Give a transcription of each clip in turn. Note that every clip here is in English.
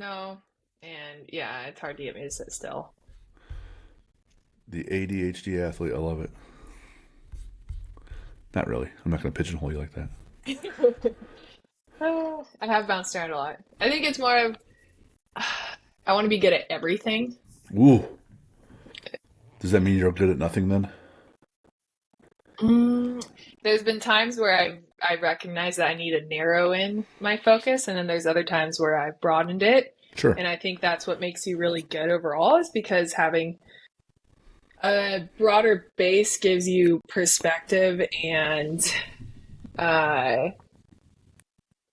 No. And yeah, it's hard to get me to sit still. The ADHD athlete. I love it. Not really. I'm not going to pigeonhole you like that. I have bounced around a lot. I think it's more of I want to be good at everything. Ooh. Does that mean you're good at nothing then? Mm, there's been times where I recognize that I need to narrow in my focus, and then there's other times where I've broadened it. Sure. And I think that's what makes you really good overall is because having a broader base gives you perspective and uh,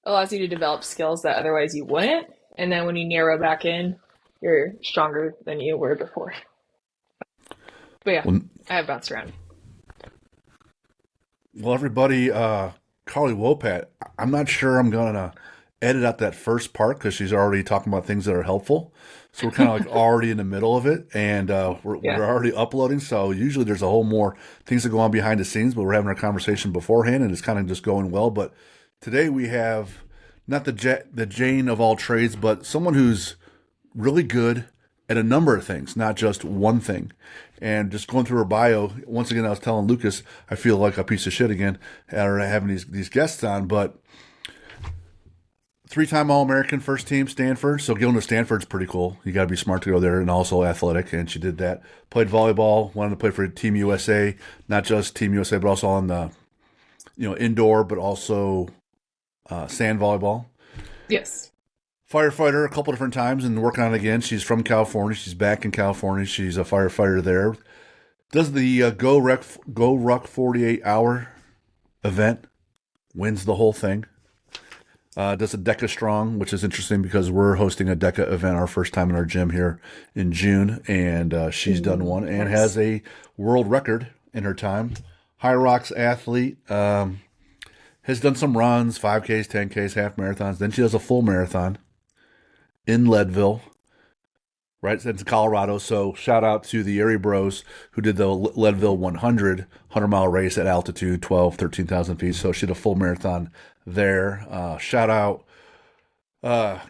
allows you to develop skills that otherwise you wouldn't. And then when you narrow back in, you're stronger than you were before. But yeah, Well, I have bounced around. well everybody, Carly Wopat, I'm not sure I'm going to edit out that first part because she's already talking about things that are helpful. So we're kind of like already in the middle of it, and Yeah. we're already uploading. So usually there's a whole more things that go on behind the scenes, but we're having our conversation beforehand, and it's kind of just going well. But today we have not the Jane of all trades, but someone who's really good at a number of things, not just one thing. And just going through her bio, once again, I was telling Lucas, I feel like a piece of shit again, having these guests on, but three-time All-American, first team, Stanford. So going to Stanford's pretty cool. You got to be smart to go there, and also athletic. And she did that. Played volleyball. Wanted to play for Team USA, not just Team USA, but also on the indoor, but also sand volleyball. Yes. Firefighter a couple different times and working on it again. She's from California. She's back in California. She's a firefighter there. Does the Go Ruck 48-hour event. Wins the whole thing. Does a DECA Strong, which is interesting because we're hosting a DECA event our first time in our gym here in June, and she's done one and Nice. has a world record in her time. High Rocks athlete, has done some runs, 5Ks, 10Ks, half marathons. Then she does a full marathon in Leadville, right? It's Colorado. So shout out to the Erie Bros who did the Leadville 100-mile race at altitude, 12, 13,000 feet. So she did a full marathon there. Shout out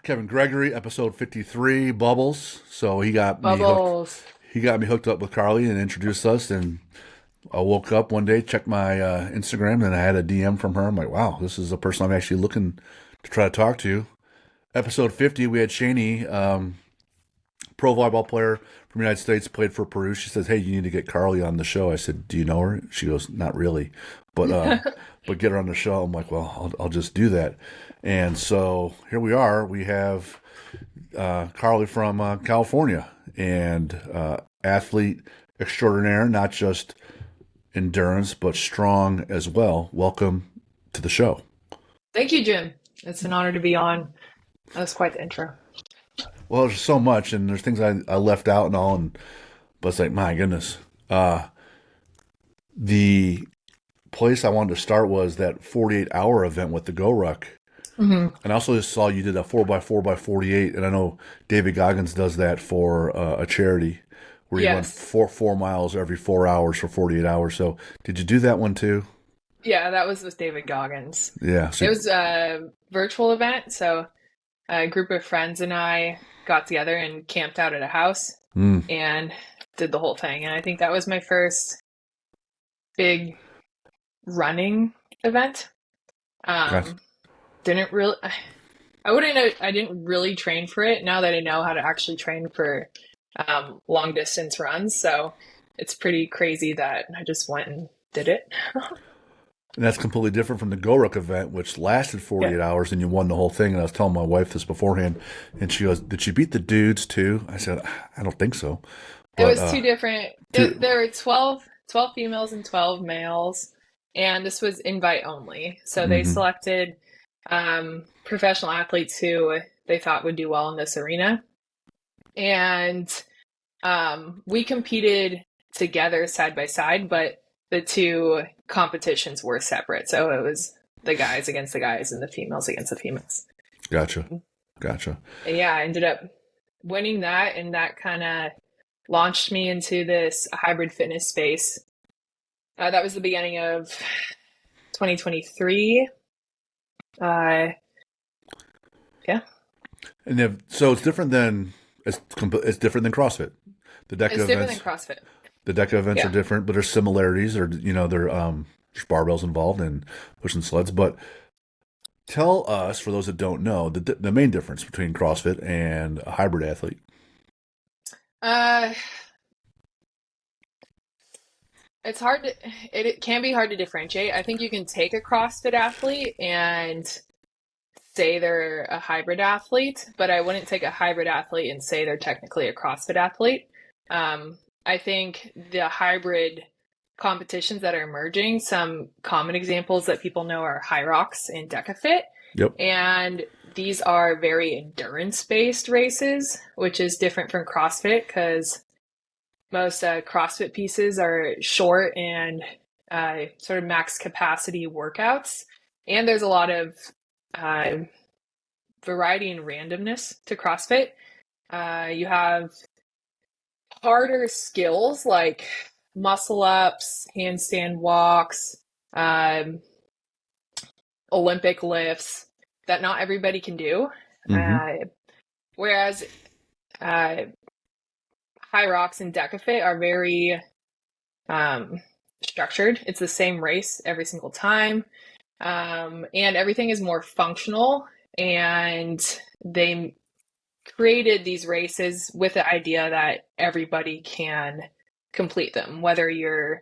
Kevin Gregory, episode 53, Bubbles. So he got me hooked. Bubbles. He got me hooked up with Carly and introduced us. And I woke up one day, checked my Instagram, and I had a DM from her. I'm like, wow, this is a person I'm actually looking to try to talk to. Episode 50, we had Shani, pro volleyball player from the United States, played for Peru. She says, "Hey, you need to get Carly on the show." I said, "Do you know her?" She goes, "Not really, but but get her on the show." I'm like, "Well, I'll just do that." And so here we are. We have Carly from California and athlete extraordinaire, not just endurance but strong as well. Welcome to the show. Thank you, Jim. It's an honor to be on. That was quite the intro. Well, there's so much, and there's things I left out and all, and but it's like, my goodness. The place I wanted to start was that 48-hour event with the Go Ruck. Hmm. And I also just saw you did a 4x4x48, and I know David Goggins does that for a charity where you run Yes. four miles every 4 hours for 48 hours. So did you do that one too? Yeah, that was with David Goggins. Yeah. It So, was a virtual event, so a group of friends and I got together and camped out at a house mm, and did the whole thing. And I think that was my first big running event. gotcha. Um, didn't really, I wouldn't know, I didn't really train for it now that I know how to actually train for long distance runs. So it's pretty crazy that I just went and did it. And that's completely different from the Go Ruck event, which lasted Yeah. 48 hours and you won the whole thing. And I was telling my wife this beforehand, and she goes, "Did she beat the dudes too?" I said, "I don't think so." It But was two different, two, there were 12 females and 12 males, and this was invite only. So they mm-hmm. selected professional athletes who they thought would do well in this arena. And we competed together side by side, but the two competitions were separate. So it was the guys against the guys and the females against the females. Gotcha. Gotcha. And yeah, I ended up winning that, and that kind of launched me into this hybrid fitness space. That was the beginning of 2023. Uh, yeah. So it's different than it's different than CrossFit. The DECA It's different than events, CrossFit. the DECA events are Yeah. different, but there's similarities. Or there there's barbells involved and pushing sleds. But tell us, for those that don't know, the main difference between CrossFit and a hybrid athlete. Uh, it's hard to, it can be hard to differentiate. I think you can take a CrossFit athlete and say they're a hybrid athlete, but I wouldn't take a hybrid athlete and say they're technically a CrossFit athlete. I think the hybrid competitions that are emerging, some common examples that people know are High Rocks and DecaFit. Yep. And these are very endurance-based races, which is different from CrossFit because most CrossFit pieces are short and sort of max capacity workouts. And there's a lot of uh, variety and randomness to CrossFit. You have harder skills like muscle ups, handstand walks, um, Olympic lifts that not everybody can do. Mm-hmm. Whereas uh, High Rocks and DecaFit are very structured. It's the same race every single time. And everything is more functional. And they created these races with the idea that everybody can complete them, whether you're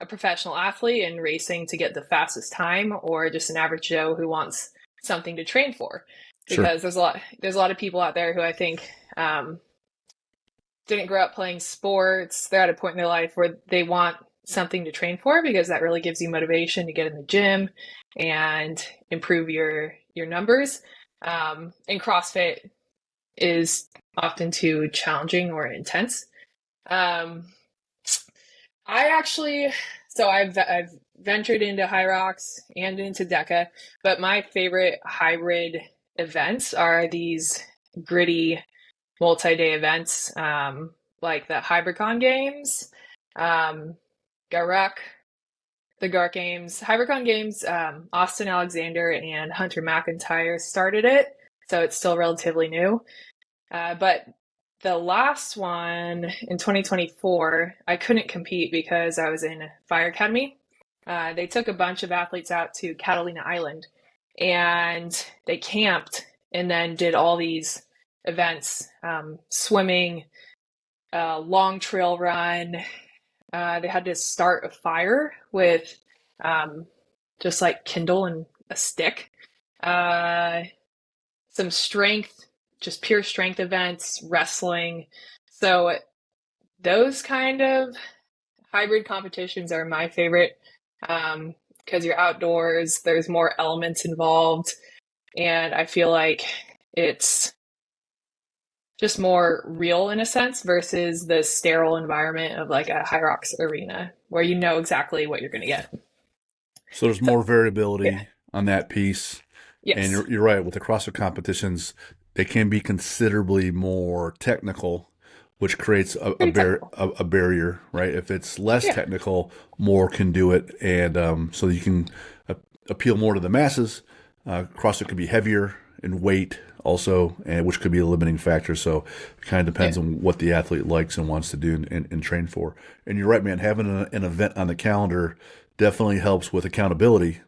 a professional athlete and racing to get the fastest time or just an average Joe who wants something to train for. Sure. Because there's a lot of people out there who I think didn't grow up playing sports. They're at a point in their life where they want something to train for because that really gives you motivation to get in the gym and improve your numbers. And CrossFit is often too challenging or intense. I actually, so I've ventured into High Rocks and into DECA, but my favorite hybrid events are these gritty multi-day events, like the Hypercon Games, Garuk, the Gark Games. Hypercon Games, Austin Alexander and Hunter McIntyre started it, so it's still relatively new. But the last one in 2024, I couldn't compete because I was in Fire Academy. They took a bunch of athletes out to Catalina Island and they camped and then did all these events, swimming, long trail run. They had to start a fire with just like kindle and a stick. Some strength, just pure strength events, wrestling. So those kind of hybrid competitions are my favorite because you're outdoors, there's more elements involved, and I feel like it's just more real in a sense versus the sterile environment of like a High Rocks arena where you know exactly what you're going to get. So there's So, more variability yeah. on that piece. And Yes. you're right, with the CrossFit competitions, they can be considerably more technical, which creates Pretty technical. a barrier, right? If it's less Yeah. technical, more can do it, and so you can appeal more to the masses. CrossFit could be heavier in weight, also, and which could be a limiting factor. So it kind of depends Yeah. on what the athlete likes and wants to do and train for. And you're right, man. Having an event on the calendar definitely helps with accountability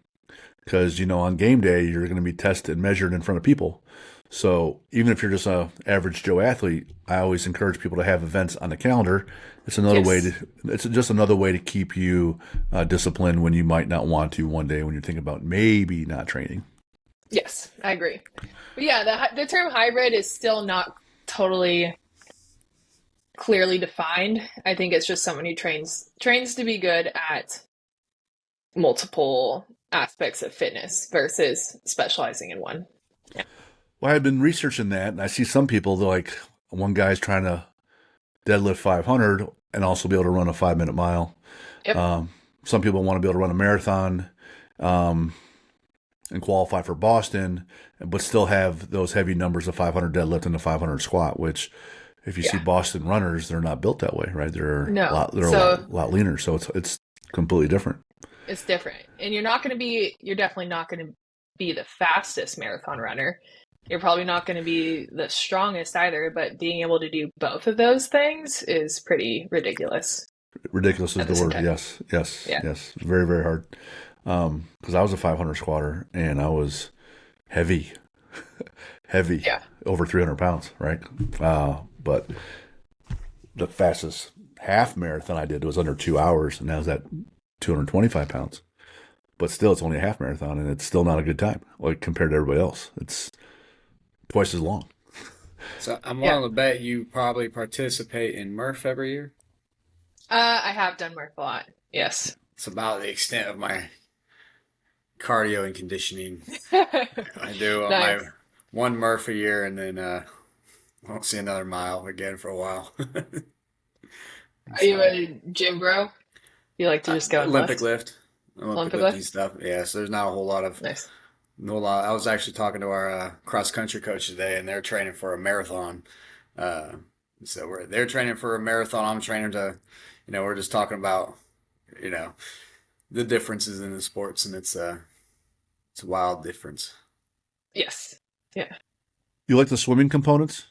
because on game day you're going to be tested and measured in front of people. So even if you're just a average Joe athlete, I always encourage people to have events on the calendar. Yes. It's just another way to keep you disciplined when you might not want to one day when you're thinking about maybe not training. Yes, I agree. But yeah, the term hybrid is still not totally clearly defined. I think it's just someone who trains to be good at multiple aspects of fitness versus specializing in one. Yeah. Well, I've been researching that, and I see some people they're like one guy's trying to deadlift 500 and also be able to run a 5 minute mile. Yep. Um, some people want to be able to run a marathon. And qualify for Boston, but still have those heavy numbers of 500 deadlift and the 500 squat. Which, if you see Yeah. Boston runners, they're not built that way, right? No. They're So lot leaner. So it's completely different. it's different. And you're definitely not going to be the fastest marathon runner, You're probably not going to be the strongest either, but being able to do both of those things is pretty ridiculous Ridiculous is at the the same word. time. Yes, yes, Yeah. yes. Very, very hard. Because I was a 500 squatter and I was heavy, heavy, Yeah. over 300 pounds, right? But the fastest half marathon I did was under 2 hours, and that was at 225 pounds. But still, it's only a half marathon, and it's still not a good time, like compared to everybody else. It's twice as long. So I'm Yeah. willing to bet you probably participate in Murph every year. I have done Murph a lot. Yes. It's about the extent of my cardio and conditioning. I do my Nice. one Murph a year, and then won't see another mile again for a while. Are you So a gym bro? You like to just go and Olympic lift? lift, Olympic Olympic lifting lift? stuff. Yeah, so there's not a whole lot of Nice. no lot. I was actually talking to our cross country coach today, and they're training for a marathon. Uh, they're training for a marathon. I'm training to, we're just talking about, you know, the differences in the sports, and it's a wild difference. Yes. Yeah. You like the swimming components?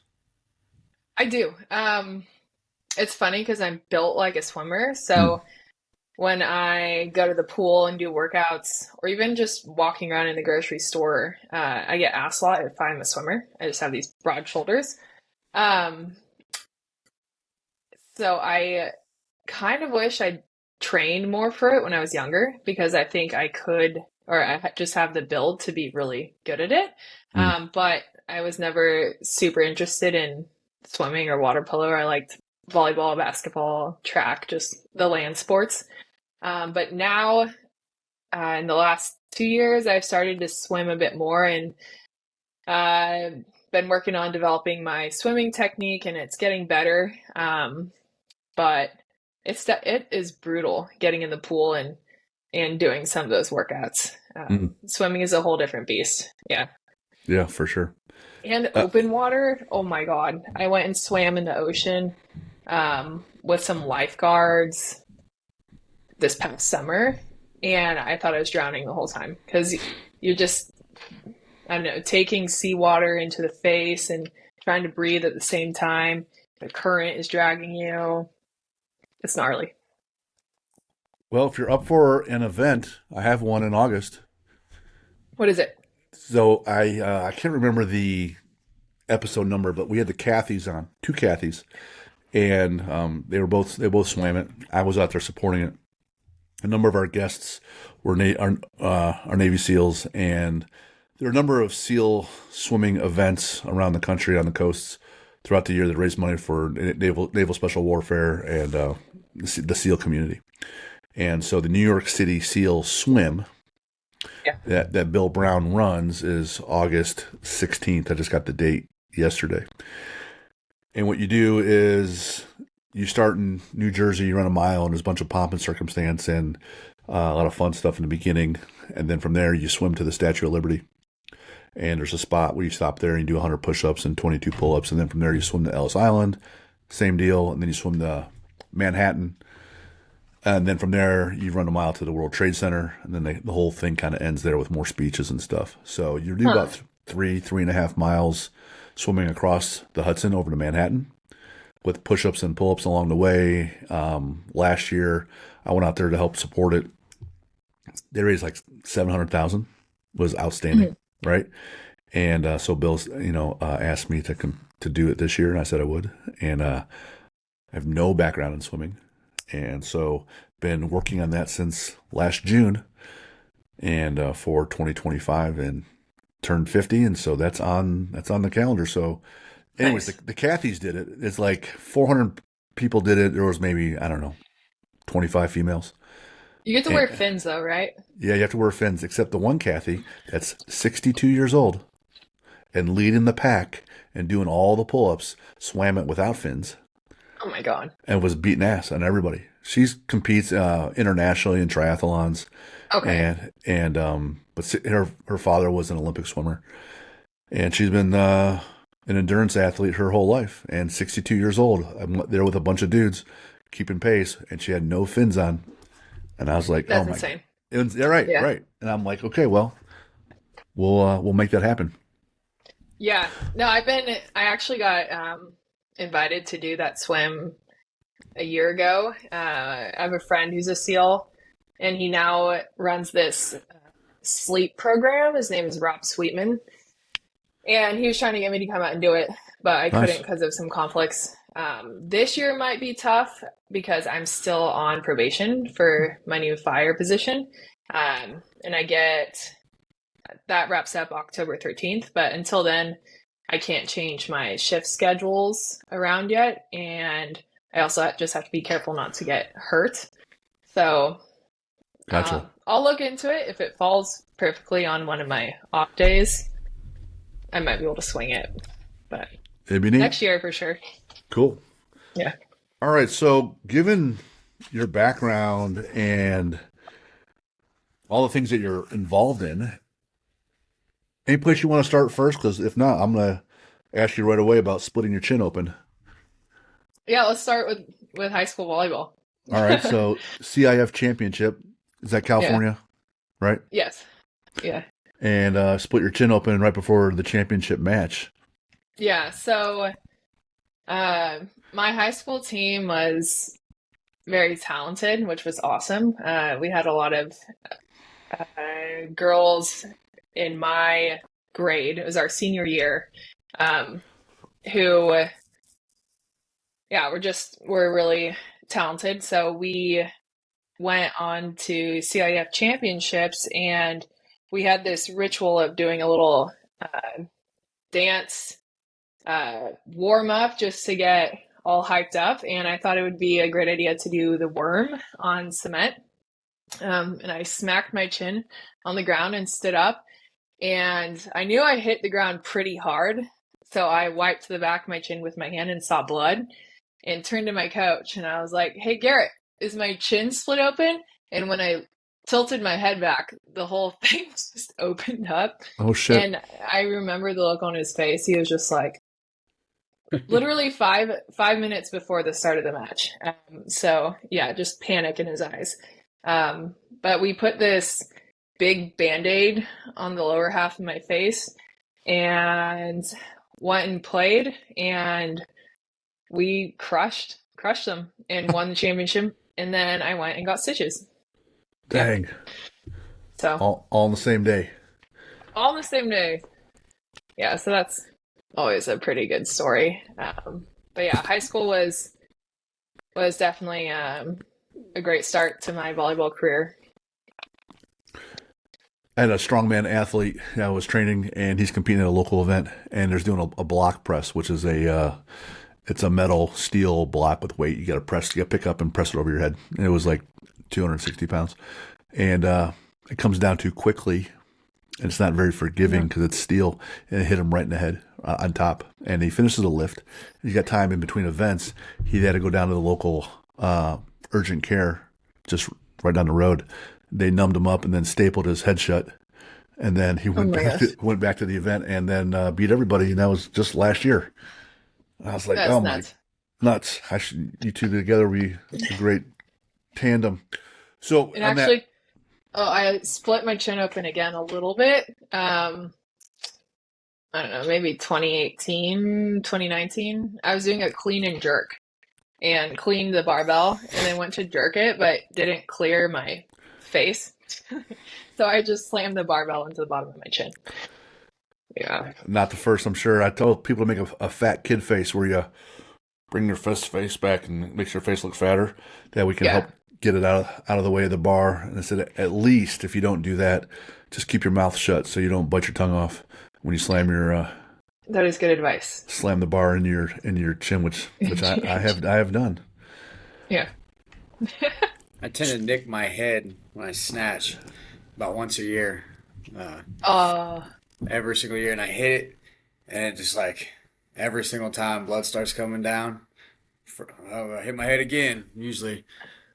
I do. It's funny because I'm built like a swimmer. Hmm. So when I go to the pool and do workouts, or even just walking around in the grocery store, I get asked a lot if I'm a swimmer. I just have these broad shoulders. Um, so I kind of wish I trained more for it when I was younger because I think I could, or just have the build to be really good at it. Hmm. But I was never super interested in swimming or water polo. I liked volleyball, basketball, track, just the land sports. But now, in the last 2 years, I've started to swim a bit more and been working on developing my swimming technique, and it's getting better. But it is brutal getting in the pool and doing some of those workouts. Hmm. Swimming is a whole different beast. Yeah. Yeah, for sure. And Uh, open water, oh my God. I went and swam in the ocean with some lifeguards this past summer, and I thought I was drowning the whole time because you're just, I don't know, taking seawater into the face and trying to breathe at the same time. The current is dragging you. It's gnarly. well, if you're up for an event, I have one in August. What is it? So I can't remember the episode number, but we had the Cathys on, two Cathys, and they both swam it. I was out there supporting it. A number of our guests were our Navy SEALs, and there are a number of SEAL swimming events around the country on the coasts throughout the year that raise money for naval special warfare and the SEAL community. And so the New York City SEAL Swim Yeah. that Bill Brown runs is August 16th. I just got the date yesterday. And what you do is you start in New Jersey, you run a mile, and there's a bunch of pomp and circumstance and a lot of fun stuff in the beginning. And then from there, you swim to the Statue of Liberty. And there's a spot where you stop there and you do 100 push-ups and 22 pull-ups. And then from there, you swim to Ellis Island. Same deal. And then you swim to Manhattan. And then from there, you run a mile to the World Trade Center. And then the whole thing kind of ends there with more speeches and stuff. So you do Huh. about 3.5 miles swimming across the Hudson over to Manhattan with push-ups and pull-ups along the way. Last year, I went out there to help support it. They raised like 700,000. Was outstanding, right? And so Bill's, asked me to do it this year, and I said I would. And I have no background in swimming, and so been working on that since last June, and for 2025, and turned 50, and so that's on the calendar. So, anyways, Nice. the Cathys did it. It's like 400 people did it. There was maybe, I don't know, 25 females. You get to wear And, fins though, right? yeah, you have to wear fins, except the one Kathy that's 62 years old and leading the pack and doing all the pull-ups, swam it without fins Oh my God. and was beating ass on everybody. She competes internationally in triathlons, Okay. but her father was an Olympic swimmer, and she's been an endurance athlete her whole life. And 62 years old, I'm there with a bunch of dudes keeping pace, and she had no fins on. And I was like, "Oh That's my!" insane. Yeah, right, Yeah. right. And I'm like, "Okay, well, we'll make that happen." Yeah. No, I actually got invited to do that swim a year ago. I have a friend who's a SEAL, and he now runs this sleep program. His name is Rob Sweetman, and he was trying to get me to come out and do it, but I couldn't Nice. because of some conflicts. This year might be tough because I'm still on probation for my new fire position, and I get that wraps up October 13th. But until then, I can't change my shift schedules around yet, and I also just have to be careful not to get hurt. So Gotcha. I'll look into it. If it falls perfectly on one of my off days, I might be able to swing it. But It'd be neat. next year for sure. Cool. Yeah. All right. So, given your background and all the things that you're involved in, any place you want to start first? Because if not, I'm going to ask you right away about splitting your chin open. Yeah, let's start with high school volleyball. All right. So, CIF championship, is that California? Right? Yes. Yeah. And split your chin open right before the championship match. Yeah. So my high school team was very talented, which was awesome. We had a lot of girls in my grade. It was our senior year, who, yeah, we're really talented. So we went on to CIF championships, and we had this ritual of doing a little dance warm up just to get all hyped up. And I thought it would be a great idea to do the worm on cement. And I smacked my chin on the ground and stood up. And I knew I hit the ground pretty hard. So I wiped the back of my chin with my hand and saw blood and turned to my coach. And I was like, "Hey, Garrett, is my chin split open?" And when I tilted my head back, the whole thing just opened up. Oh, shit. And I remember the look on his face. He was just like, literally five minutes before the start of the match. So yeah, just panic in his eyes. But we put this big Band-Aid on the lower half of my face and went and played, and we crushed them and won the championship. And then I went and got stitches. Dang. So All on the same day. all on the same day. Yeah, so that's always a pretty good story. But yeah, high school was definitely a great start to my volleyball career. I had a strongman athlete that was training, and he's competing at a local event, and there's doing a block press, which is it's a metal steel block with weight. You got to pick up and press it over your head. And it was like 260 pounds, and it comes down too quickly, and it's not very forgiving because it's steel, and it hit him right in the head on top. And he finishes the lift. He's got time in between events. He had to go down to the local urgent care, just right down the road. They numbed him up and then stapled his head shut. And then he went back to the event and then beat everybody. And that was just last year. And I was like, That's oh nuts. my, nuts. You two together would be a great tandem. So, And actually, I split my chin open again a little bit. I don't know, maybe 2018, 2019. I was doing a clean and jerk and cleaned the barbell and then went to jerk it, but didn't clear my face. So I just slammed the barbell into the bottom of my chin. Yeah. Not the first, I'm sure. I told people to make a fat kid face where you bring your face back and makes your face look fatter. That we can help get it out of the way of the bar. And I said, at least if you don't do that, just keep your mouth shut so you don't bite your tongue off when you slam your. That is good advice. Slam the bar in your chin, which I have done. Yeah. I tend to nick my head when I snatch about once a year. Every single year, and I hit it, and it just like every single time blood starts coming down. I hit my head again, usually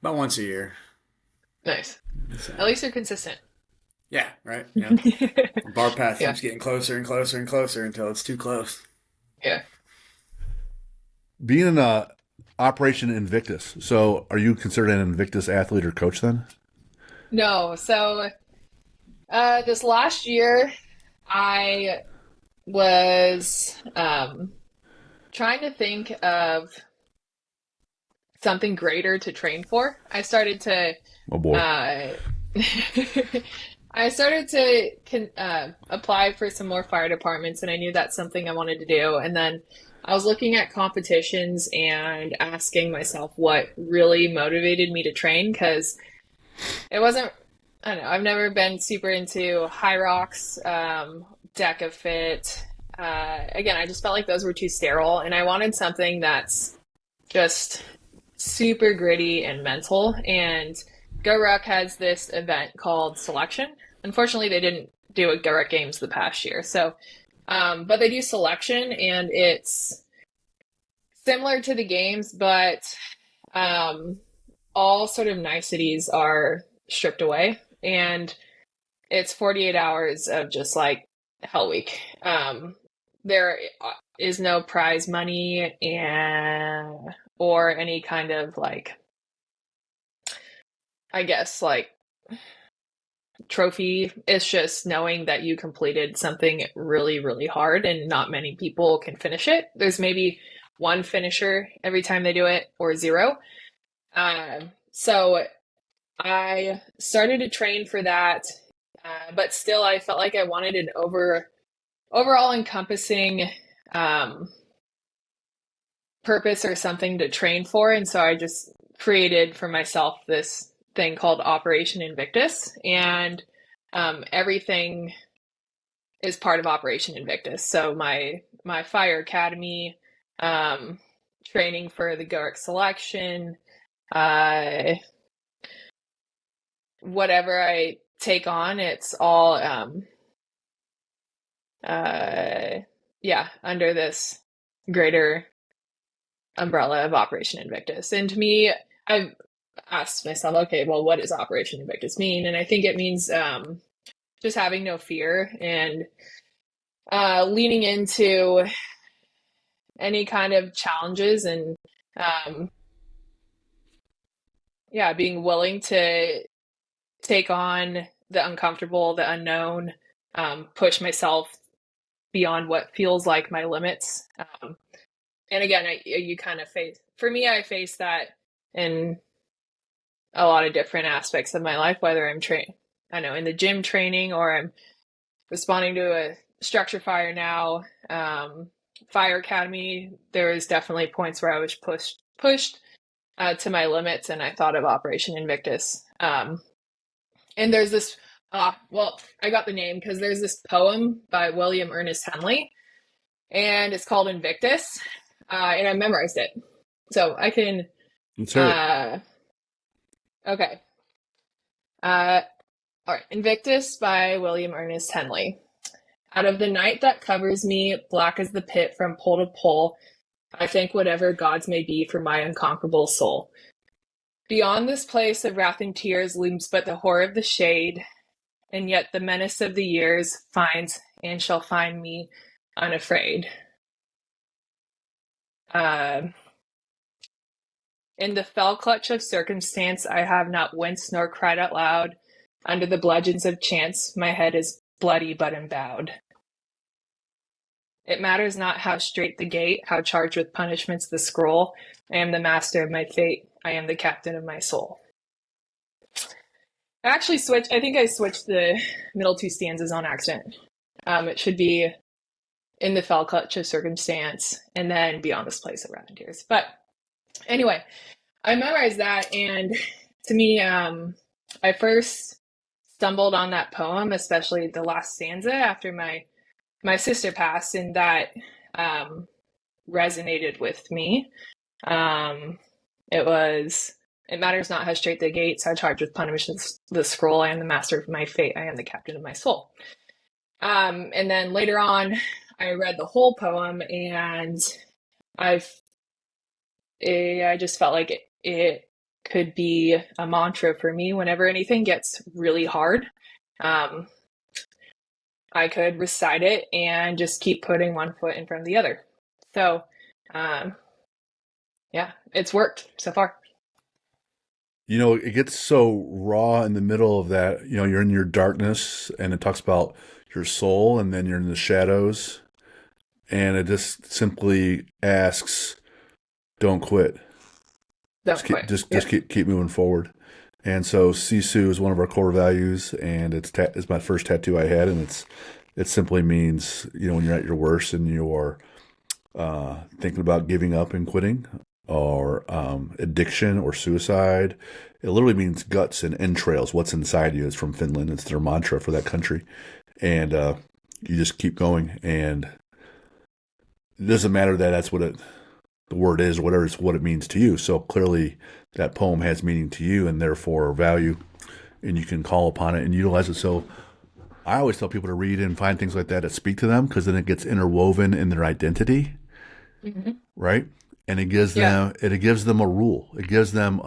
about once a year. Nice. So, At least you're consistent. yeah, right. Yeah. Bar path keeps getting closer and closer and closer until it's too close. Yeah. Being in Operation Invictus, so are you considered an Invictus athlete or coach then? No. So this last year, I was trying to think of something greater to train for. Oh boy. Uh, I started to apply for some more fire departments, and I knew that's something I wanted to do. And then I was looking at competitions and asking myself what really motivated me to train because it wasn't, I don't know, I've never been super into high rocks, deca fit. Again, I just felt like those were too sterile, and I wanted something that's just super gritty and mental. And Go Ruck has this event called Selection. Unfortunately, they didn't do a Go Ruck Games the past year. So, but they do Selection, and it's similar to the games, but um, all sort of niceties are stripped away. And it's 48 hours of just like Hell Week. There is no prize money and or any kind of like, I guess, like trophy. It's just knowing that you completed something really, really hard and not many people can finish it. There's maybe one finisher every time they do it or zero. So I started to train for that, but still I felt like I wanted an overall encompassing purpose or something to train for. And so I just created for myself this thing called Operation Invictus. And everything is part of Operation Invictus. So my fire academy, training for the GORC selection, whatever I take on, it's all under this greater umbrella of Operation Invictus. And to me, I've asked myself, okay, well, what does Operation Invictus mean? And I think it means just having no fear and leaning into any kind of challenges and being willing to take on the uncomfortable, the unknown, push myself beyond what feels like my limits. And again, you kind of I face that in a lot of different aspects of my life, whether I'm in the gym training or I'm responding to a structure fire now. Fire Academy, there was definitely points where I was pushed to my limits, and I thought of Operation Invictus. And there's this, I got the name because there's this poem by William Ernest Henley, and it's called Invictus, and I memorized it. So I can... Let's hear it. Okay. All right. Invictus by William Ernest Henley. Out of the night that covers me, black as the pit from pole to pole, I thank whatever gods may be for my unconquerable soul. Beyond this place of wrath and tears looms but the horror of the shade, and yet the menace of the years finds and shall find me unafraid. In the fell clutch of circumstance, I have not winced nor cried out loud. Under the bludgeons of chance, my head is bloody but embowed. It matters not how straight the gate, how charged with punishments the scroll. I am the master of my fate. I am the captain of my soul. I think I switched the middle two stanzas on accident. It should be in the fell clutch of circumstance and then beyond this place of wrath and tears. But anyway, I memorized that, and to me, I first stumbled on that poem, especially the last stanza after my sister passed, and that resonated with me. It matters not how straight the gates, how charged with punishment the scroll. I am the master of my fate. I am the captain of my soul. And then later on, I read the whole poem, and I just felt like it could be a mantra for me whenever anything gets really hard. I could recite it and just keep putting one foot in front of the other. So, it's worked so far. It gets so raw in the middle of that. You're in your darkness, and it talks about your soul, and then you're in the shadows. and it just simply asks, "Don't quit. Don't quit. Just keep moving forward." And so Sisu is one of our core values, and it's my first tattoo I had, and it simply means, when you're at your worst and you're thinking about giving up and quitting, or addiction or suicide. It literally means guts and entrails. What's inside you is from Finland. It's their mantra for that country, and you just keep going. And it doesn't matter that that's what the word is, or whatever, it's what it means to you. So clearly, that poem has meaning to you, and therefore value, and you can call upon it and utilize it. So I always tell people to read and find things like that speak to them, because then it gets interwoven in their identity, right? And it gives them a rule. It gives them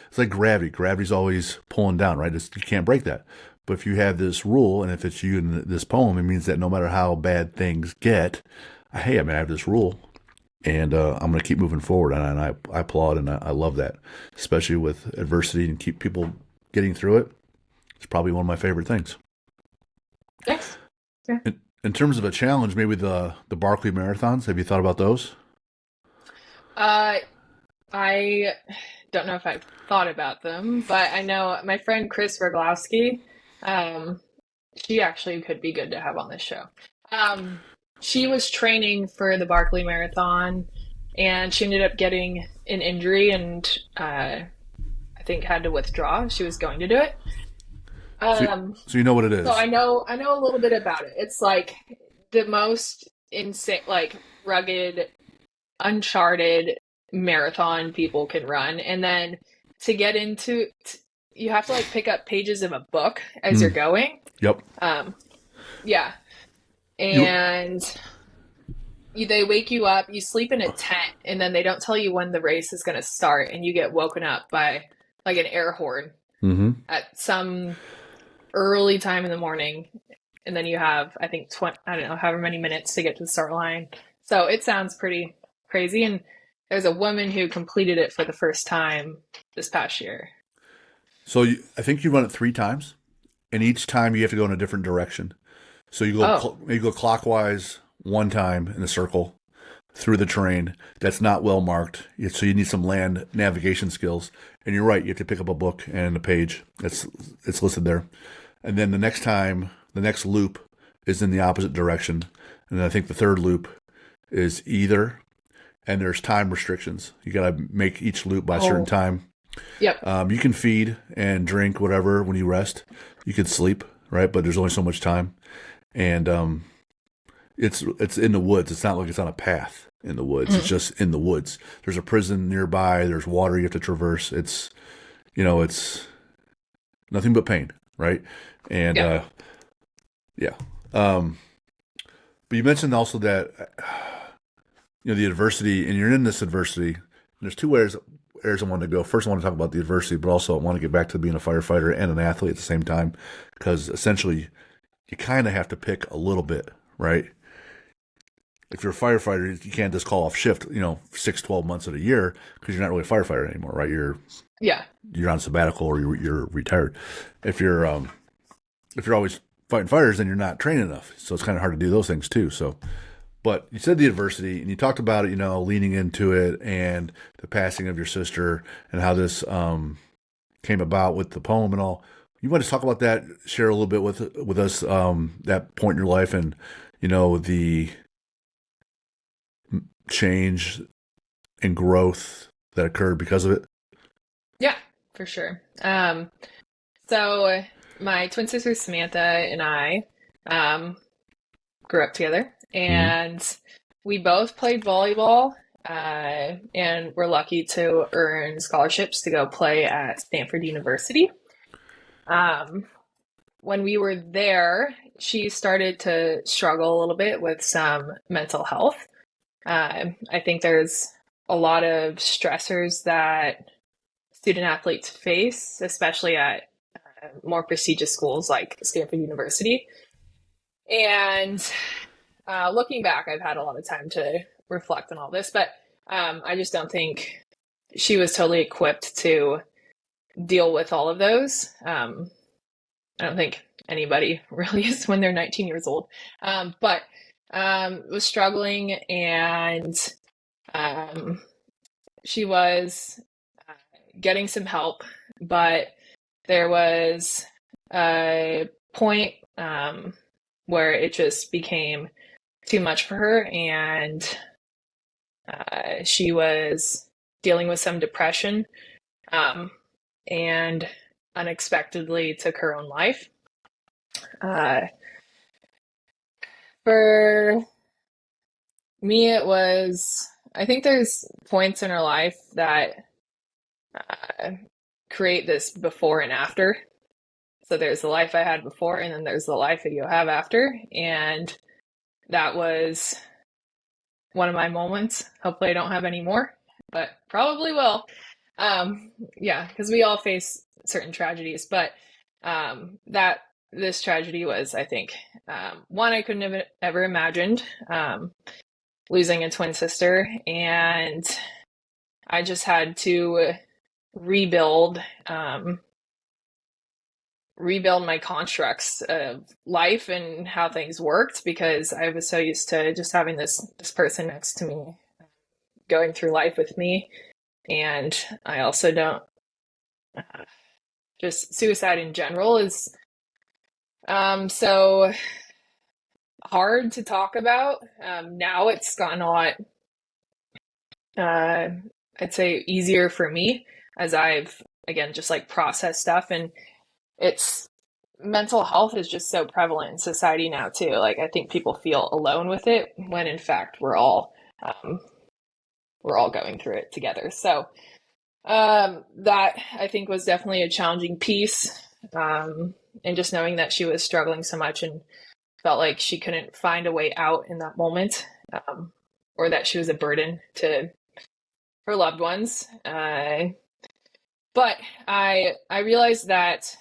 it's like gravity. Gravity's always pulling down, right? You can't break that. But if you have this rule, and if it's you in this poem, it means that no matter how bad things get, hey, I have this rule, and I'm going to keep moving forward. And I applaud, and I love that, especially with adversity, and keep people getting through it. It's probably one of my favorite things. Yes. Yeah. In terms of a challenge, maybe the Barkley marathons. Have you thought about those? I don't know if I've thought about them, but I know my friend Chris Roglowski, she actually could be good to have on this show. She was training for the Barkley Marathon, and she ended up getting an injury, and I think had to withdraw. She was going to do it. So you know what it is. So I know a little bit about it. It's like the most insane, like rugged, uncharted marathon people can run, and then to get into, you have to like pick up pages of a book as you're going. Yep. Yeah, and they wake you up. You sleep in a tent, and then they don't tell you when the race is going to start, and you get woken up by like an air horn at some early time in the morning, and then you have, I think, I don't know, however many minutes to get to the start line. So it sounds pretty crazy. And there's a woman who completed it for the first time this past year. So I think you run it 3 times, and each time you have to go in a different direction. So you go clockwise one time in a circle through the terrain that's not well marked. So you need some land navigation skills. And you're right, you have to pick up a book and a page. It's listed there. And then the next time, the next loop is in the opposite direction. And then I think the third loop is either, and there's time restrictions. You got to make each loop by a certain time. Yep. You can feed and drink whatever when you rest. You can sleep, right? But there's only so much time. And it's in the woods. It's not like it's on a path in the woods. It's just in the woods. There's a prison nearby. There's water you have to traverse. It's nothing but pain, right? And but you mentioned also that the adversity, and you're in this adversity. And there's 2 areas I want to go. First, I want to talk about the adversity, but also I want to get back to being a firefighter and an athlete at the same time, because essentially you kind of have to pick a little bit, right? If you're a firefighter, you can't just call off shift, 6, 12 months of the year, because you're not really a firefighter anymore, right? You're on sabbatical, or you're retired. If you're always fighting fires, then you're not training enough. So it's kind of hard to do those things too. So, but you said the adversity, and you talked about it, leaning into it, and the passing of your sister, and how this came about with the poem and all. You want to talk about that? Share a little bit with us that point in your life, and the change and growth that occurred because of it. Yeah, for sure. So my twin sister Samantha and I grew up together, and we both played volleyball, and we're lucky to earn scholarships to go play at Stanford University. When we were there, she started to struggle a little bit with some mental health. I think there's a lot of stressors that student athletes face, especially at more prestigious schools like Stanford University. And looking back, I've had a lot of time to reflect on all this, but I just don't think she was totally equipped to deal with all of those. I don't think anybody really is when they're 19 years old. But was struggling, and she was getting some help, but there was a point where it just became too much for her, and she was dealing with some depression, and unexpectedly took her own life. For me, it was, I think there's points in our life that create this before and after. So there's the life I had before, and then there's the life that you have after. And that was one of my moments. Hopefully I don't have any more, but probably will. Yeah, because we all face certain tragedies, but that this tragedy was, I think, one I couldn't have ever imagined, losing a twin sister, and I just had to rebuild my constructs of life and how things worked, because I was so used to just having this person next to me going through life with me. And I also don't, just suicide in general is so hard to talk about. Now it's gotten a lot, I'd say, easier for me as I've, again, just like processed stuff. And it's, mental health is just so prevalent in society now too. Like, I think people feel alone with it when in fact we're all going through it together. So that, I think, was definitely a challenging piece. And just knowing that she was struggling so much and felt like she couldn't find a way out in that moment, or that she was a burden to her loved ones. But I realized that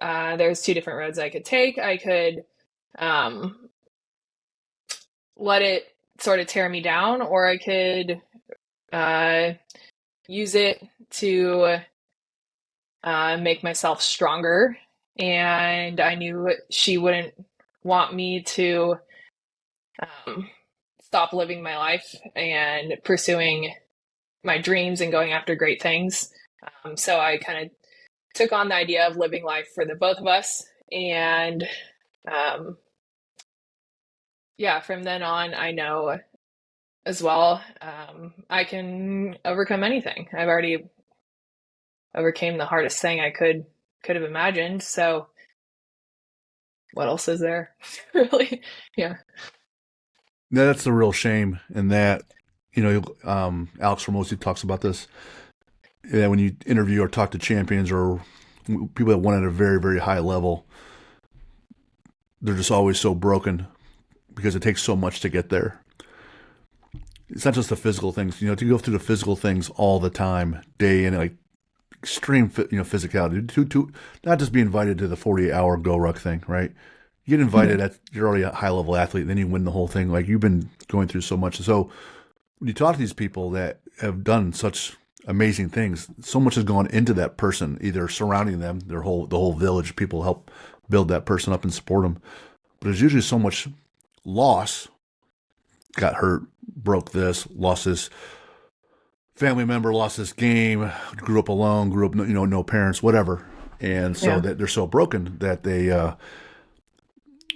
there's two different roads I could take. I could let it sort of tear me down, or I could use it to make myself stronger. And I knew she wouldn't want me to stop living my life and pursuing my dreams and going after great things. So I kind of took on the idea of living life for the both of us. And yeah, from then on, I know as well, I can overcome anything. I've already overcame the hardest thing I could have imagined. So what else is there? Really? Yeah. That's the real shame, in that, Alex Ramosi talks about this. That when you interview or talk to champions or people that won at a very, very high level, they're just always so broken because it takes so much to get there. It's not just the physical things, to go through the physical things all the time, day in, like extreme, physicality. To not just be invited to the 48-hour Go Ruck thing, right? You get invited you're already a high level athlete, and then you win the whole thing. Like, you've been going through so much. So when you talk to these people that have done such amazing things, so much has gone into that person, either surrounding them, the whole village, people help build that person up and support them. But there's usually so much loss. Got hurt, broke this, lost this family member, lost this game, grew up alone, grew up, no parents, whatever. And so that they're so broken that they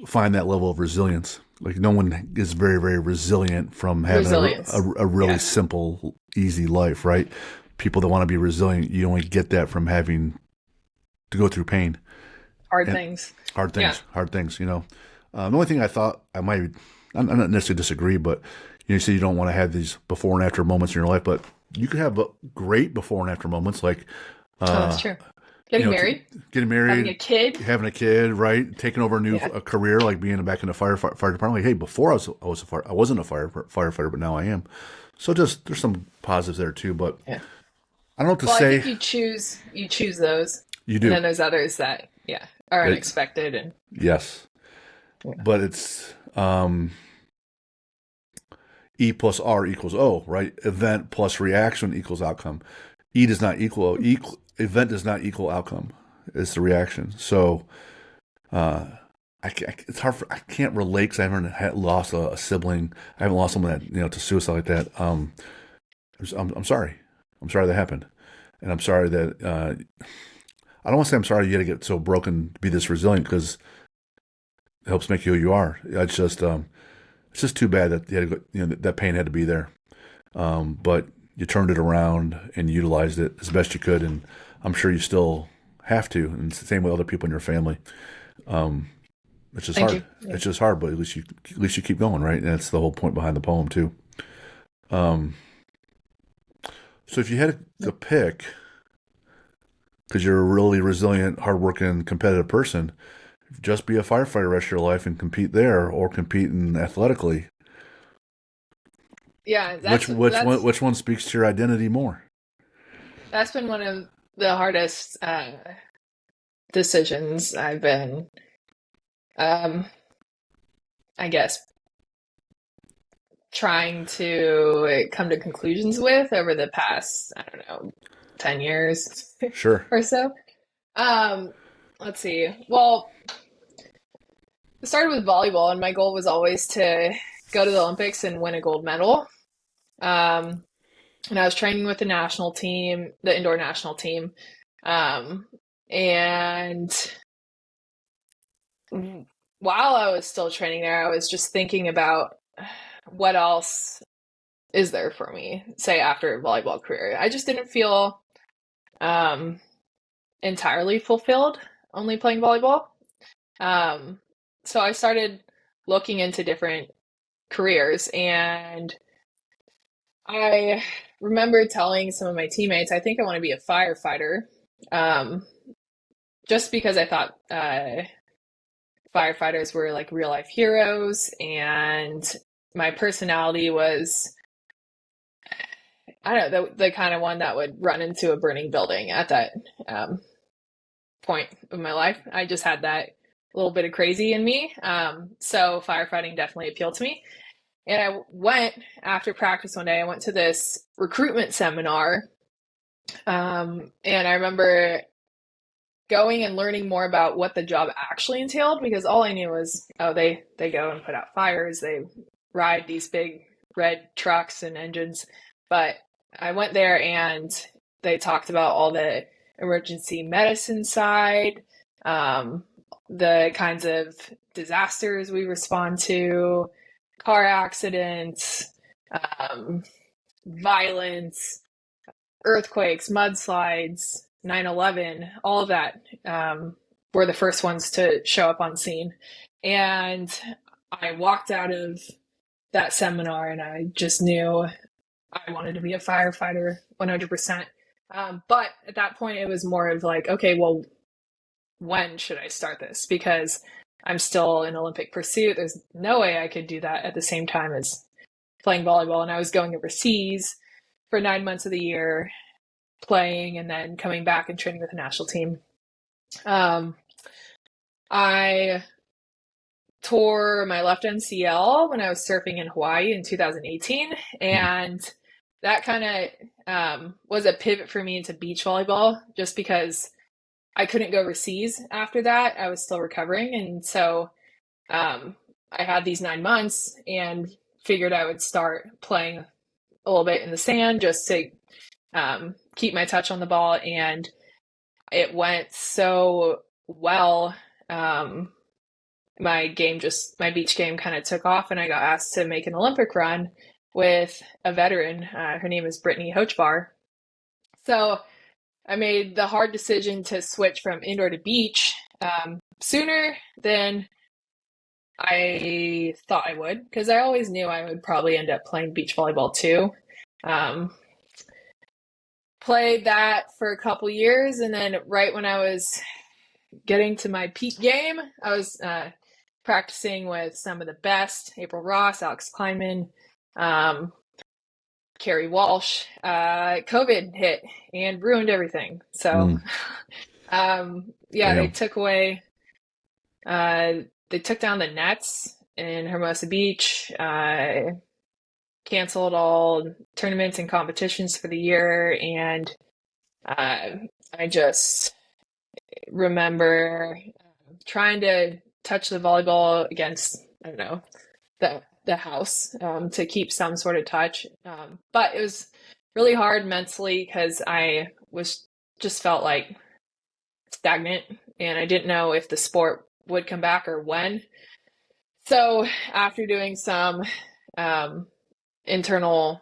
find that level of resilience. Like, no one is very, very resilient from having a really simple, easy life, right? People that want to be resilient, you only get that from having to go through pain. Hard things. The only thing I thought I might, I'm not necessarily disagree, but you say you don't want to have these before and after moments in your life, but you could have great before and after moments, like that's true. Getting married, having a kid, right? Taking over a career, like being back in the fire department. Like, hey, before I wasn't a firefighter, but now I am. So there's some positives there too. But I don't know what to say. I think you choose those. You do. And then there's others that are unexpected and yes, but it's E plus R equals O, right? Event plus reaction equals outcome. Event does not equal outcome. It's the reaction. So it's hard I can't relate because I haven't lost a sibling. I haven't lost someone that, to suicide like that. I'm sorry. I'm sorry that happened. And I'm sorry that, I don't want to say I'm sorry you had to get so broken to be this resilient, because it helps make you who you are. It's just too bad that you had to go, that pain had to be there. But you turned it around and utilized it as best you could, and I'm sure you still have to. And it's the same with other people in your family. Um, it's just Thank hard. you. Yeah. It's just hard, but at least you keep going, right? And that's the whole point behind the poem too. Um, so if you had to pick, because you're a really resilient, hardworking, competitive person, just be a firefighter the rest of your life and compete there, or compete in athletically. Yeah, Which one speaks to your identity more? that's been one of the hardest decisions I've been, I guess, trying to come to conclusions with over the past, I don't know, 10 years Sure. or so. Let's see. Well, it started with volleyball, and my goal was always to go to the Olympics and win a gold medal. Um, and I was training with the national team, the indoor national team. And while I was still training there, I was just thinking about what else is there for me, say after a volleyball career. I just didn't feel um, entirely fulfilled only playing volleyball. So I started looking into different careers, and I remember telling some of my teammates, I think I want to be a firefighter, just because I thought firefighters were like real life heroes, and my personality was, I don't know, the kind of one that would run into a burning building at that point of my life. I just had that little bit of crazy in me. So firefighting definitely appealed to me. And I went, after practice one day, I went to this recruitment seminar. And I remember going and learning more about what the job actually entailed, because all I knew was, oh, they go and put out fires, they ride these big red trucks and engines. But I went there and they talked about all the emergency medicine side, the kinds of disasters we respond to, car accidents, violence, earthquakes, mudslides, 9/11, all of that were the first ones to show up on scene. And I walked out of that seminar and I just knew I wanted to be a firefighter 100%. But at that point, it was more of like, okay, well, when should I start this? Because I'm still in Olympic pursuit. There's no way I could do that at the same time as playing volleyball. And I was going overseas for 9 months of the year, playing and then coming back and training with the national team. I tore my left MCL when I was surfing in Hawaii in 2018. And that kind of was a pivot for me into beach volleyball, just because I couldn't go overseas after that. I was still recovering. And so I had these 9 months and figured I would start playing a little bit in the sand just to keep my touch on the ball. And it went so well. My beach game kind of took off, and I got asked to make an Olympic run with a veteran. Her name is Brittany Hochbar. So I made the hard decision to switch from indoor to beach sooner than I thought I would, because I always knew I would probably end up playing beach volleyball too. Played that for a couple years, and then right when I was getting to my peak game, I was practicing with some of the best: April Ross, Alex Kleinman, Carrie Walsh. COVID hit and ruined everything. So, they took away, they took down the nets in Hermosa Beach, canceled all tournaments and competitions for the year. And I just remember trying to touch the volleyball against, I don't know, the house to keep some sort of touch. But it was really hard mentally because I was just felt like stagnant and I didn't know if the sport would come back or when. So after doing some internal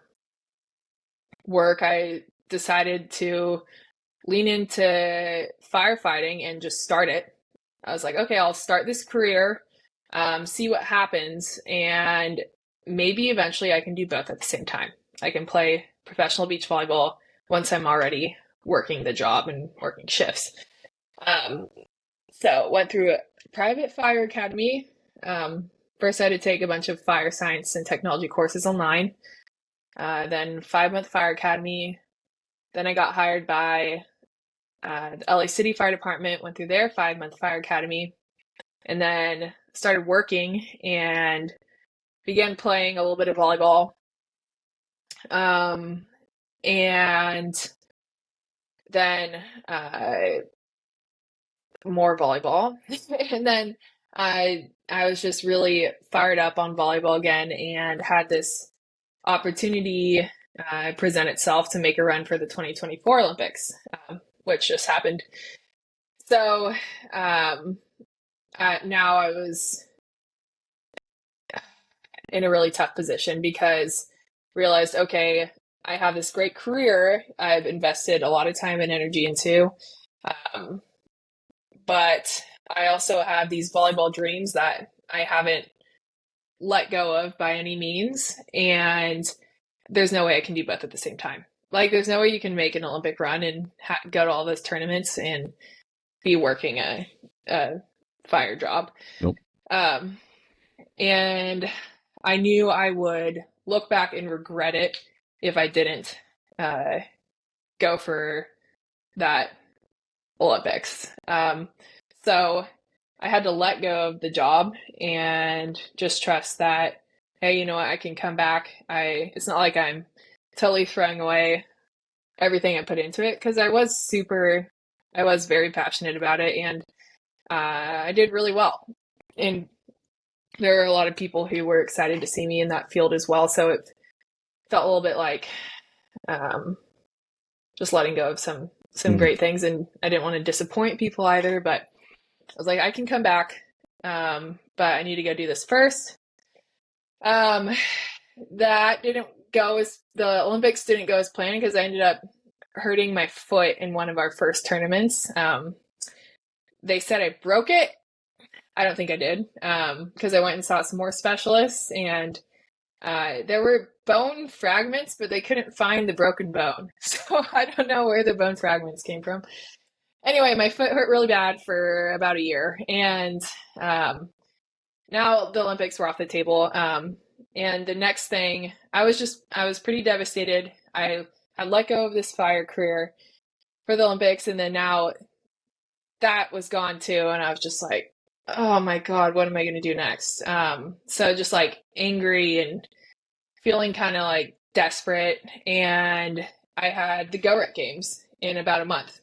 work, I decided to lean into firefighting and just start it. I was like, okay, I'll start this career, see what happens, and maybe eventually I can do both at the same time. I can play professional beach volleyball once I'm already working the job and working shifts. So went through a private fire academy. First, I had to take a bunch of fire science and technology courses online. Then 5-month fire academy. Then I got hired by the LA City Fire Department, went through their 5-month fire academy, and then started working and began playing a little bit of volleyball. And then more volleyball. And then I was just really fired up on volleyball again and had this opportunity present itself to make a run for the 2024 Olympics, which just happened. So now I was in a really tough position because realized, okay, I have this great career I've invested a lot of time and energy into, but I also have these volleyball dreams that I haven't let go of by any means, and there's no way I can do both at the same time. Like, there's no way you can make an Olympic run and go to all those tournaments and be working a fire job. Nope. And I knew I would look back and regret it if I didn't go for that Olympics. So I had to let go of the job and just trust that, hey, you know what, I can come back. It's not like I'm totally throwing away everything I put into it, because I was very passionate about it, and I did really well. And there were a lot of people who were excited to see me in that field as well. So it felt a little bit like just letting go of some great things, and I didn't want to disappoint people either, but I was like, I can come back, but I need to go do this first. That didn't go as the Olympics didn't go as planned because I ended up hurting my foot in one of our first tournaments. They said I broke it. I don't think I did, because I went and saw some more specialists, and there were bone fragments, but they couldn't find the broken bone. So I don't know where the bone fragments came from. Anyway, my foot hurt really bad for about a year, and now the Olympics were off the table. And the next thing, I was pretty devastated. I had let go of this fire career for the Olympics, and then now that was gone too, and I was just like, oh my God, what am I going to do next? So just like angry and feeling kind of like desperate. And I had the Go Rec Games in about a month,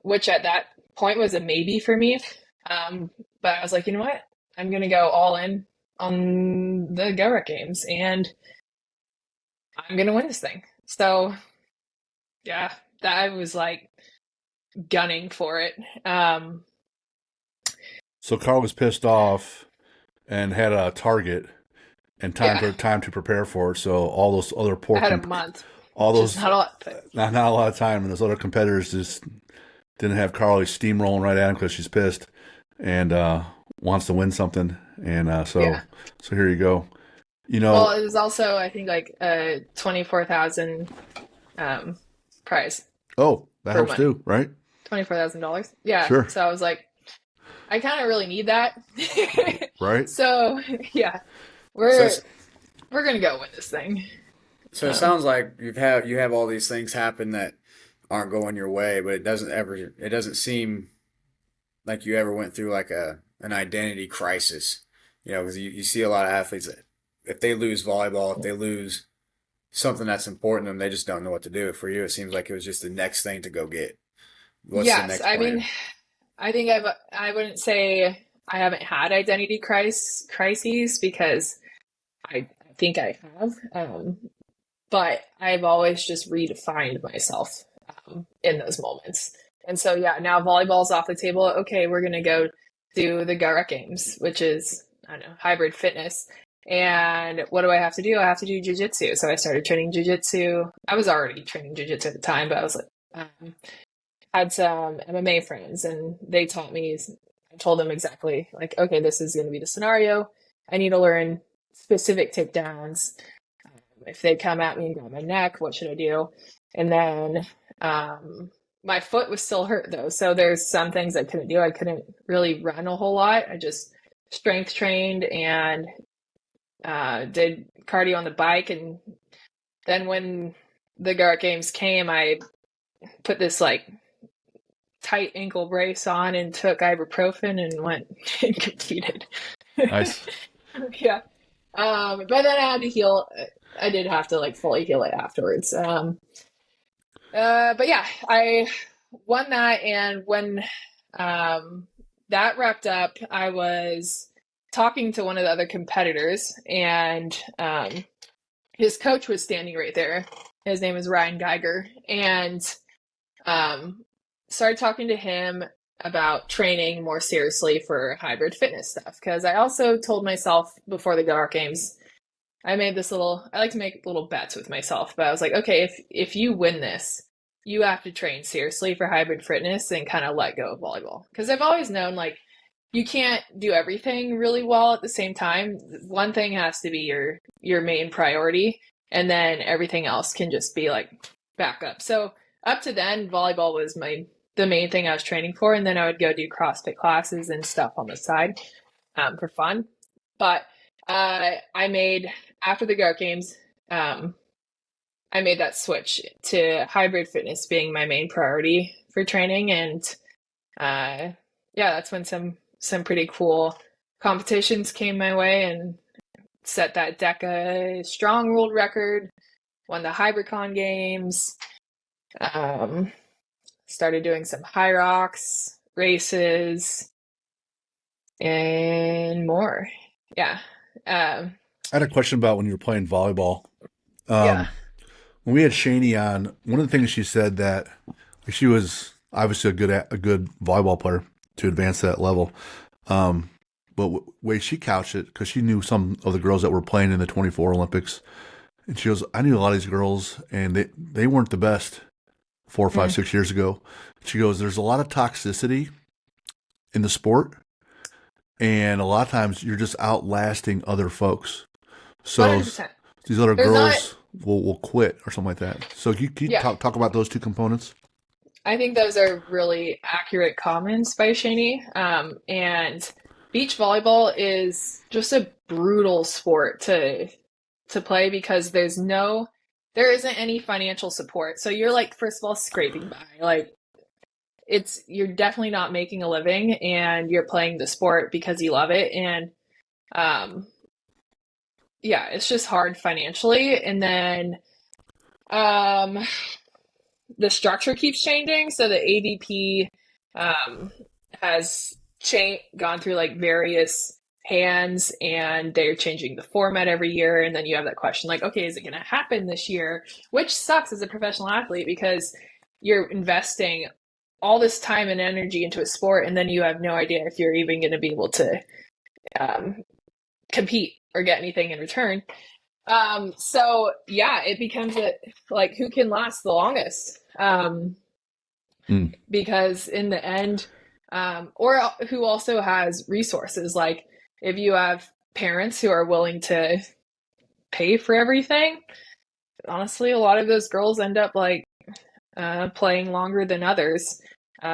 which at that point was a maybe for me. But I was like, you know what? I'm going to go all in on the Go Rec Games, and I'm going to win this thing. So yeah, that was like gunning for it. So Carl was pissed off and had a target and time to prepare for it. So all those other poor, I had a month. all those not a lot, not a lot of time, and those other competitors just didn't have Carly steamrolling right at him because she's pissed and wants to win something. And so here you go. You know, well, it was also, I think, like a 24,000 prize. Oh, that helps too, right? $24,000. Yeah. Sure. So I was like, I kind of really need that. Right. So yeah, we're gonna go win this thing. So it sounds like you have all these things happen that aren't going your way, but it doesn't seem like you ever went through like an identity crisis. You know, because you see a lot of athletes that if they lose volleyball, if they lose something that's important to them, they just don't know what to do. For you, it seems like it was just the next thing to go get. What's the next plan? I mean, I think I wouldn't say I haven't had identity crises because I think I have. But I've always just redefined myself in those moments. And so, yeah, now volleyball's off the table. Okay, we're going to go do the Garrett Games, which is, I don't know, hybrid fitness. And what do I have to do? I have to do jujitsu. So I started training jujitsu. I was already training jujitsu at the time, but I was like, had some MMA friends and they taught me, I told them exactly like, okay, this is going to be the scenario. I need to learn specific takedowns. If they come at me and grab my neck, what should I do? And then my foot was still hurt though. So there's some things I couldn't do. I couldn't really run a whole lot. I just strength trained and did cardio on the bike. And then when the Garrett Games came, I put this like tight ankle brace on and took ibuprofen and went and competed. Nice. Yeah. But then I had to heal. I did have to like fully heal it afterwards. But yeah, I won that. And when that wrapped up, I was talking to one of the other competitors and his coach was standing right there. His name is Ryan Geiger. And started talking to him about training more seriously for hybrid fitness stuff. Because I also told myself before the Garrett Games, I made this little, I like to make little bets with myself, but I was like, okay, if you win this, you have to train seriously for hybrid fitness and kind of let go of volleyball. Because I've always known like you can't do everything really well at the same time. One thing has to be your main priority, and then everything else can just be like backup. So up to then, volleyball was the main thing I was training for, and then I would go do CrossFit classes and stuff on the side for fun. But I made, after the Garrett Games, I made that switch to hybrid fitness being my main priority for training. And yeah, that's when some pretty cool competitions came my way and set that DECA strong world record, won the HybridCon games, started doing some high rocks races and more. Yeah. I had a question about when you were playing volleyball. Yeah. When we had Shani on, one of the things she said that she was obviously a good volleyball player to advance to that level. But the way she couched it, because she knew some of the girls that were playing in the 24 Olympics, and she goes, I knew a lot of these girls, and they weren't the best 4, 5, 6 years ago. She goes, there's a lot of toxicity in the sport, and a lot of times you're just outlasting other folks. So 100%. These other girls will quit or something like that. So can you Yeah. talk about those two components? I think those are really accurate comments by Shani. And beach volleyball is just a brutal sport to play because there isn't any financial support. So you're like, first of all, scraping by. Like you're definitely not making a living, and you're playing the sport because you love it. And yeah, it's just hard financially. And then the structure keeps changing. So the AVP has gone through like various hands, and they're changing the format every year. And then you have that question like, okay, is it going to happen this year? Which sucks as a professional athlete because you're investing all this time and energy into a sport, and then you have no idea if you're even going to be able to compete or get anything in return. So yeah, it becomes like who can last the longest. Because in the end, or who also has resources. Like if you have parents who are willing to pay for everything, honestly, a lot of those girls end up like playing longer than others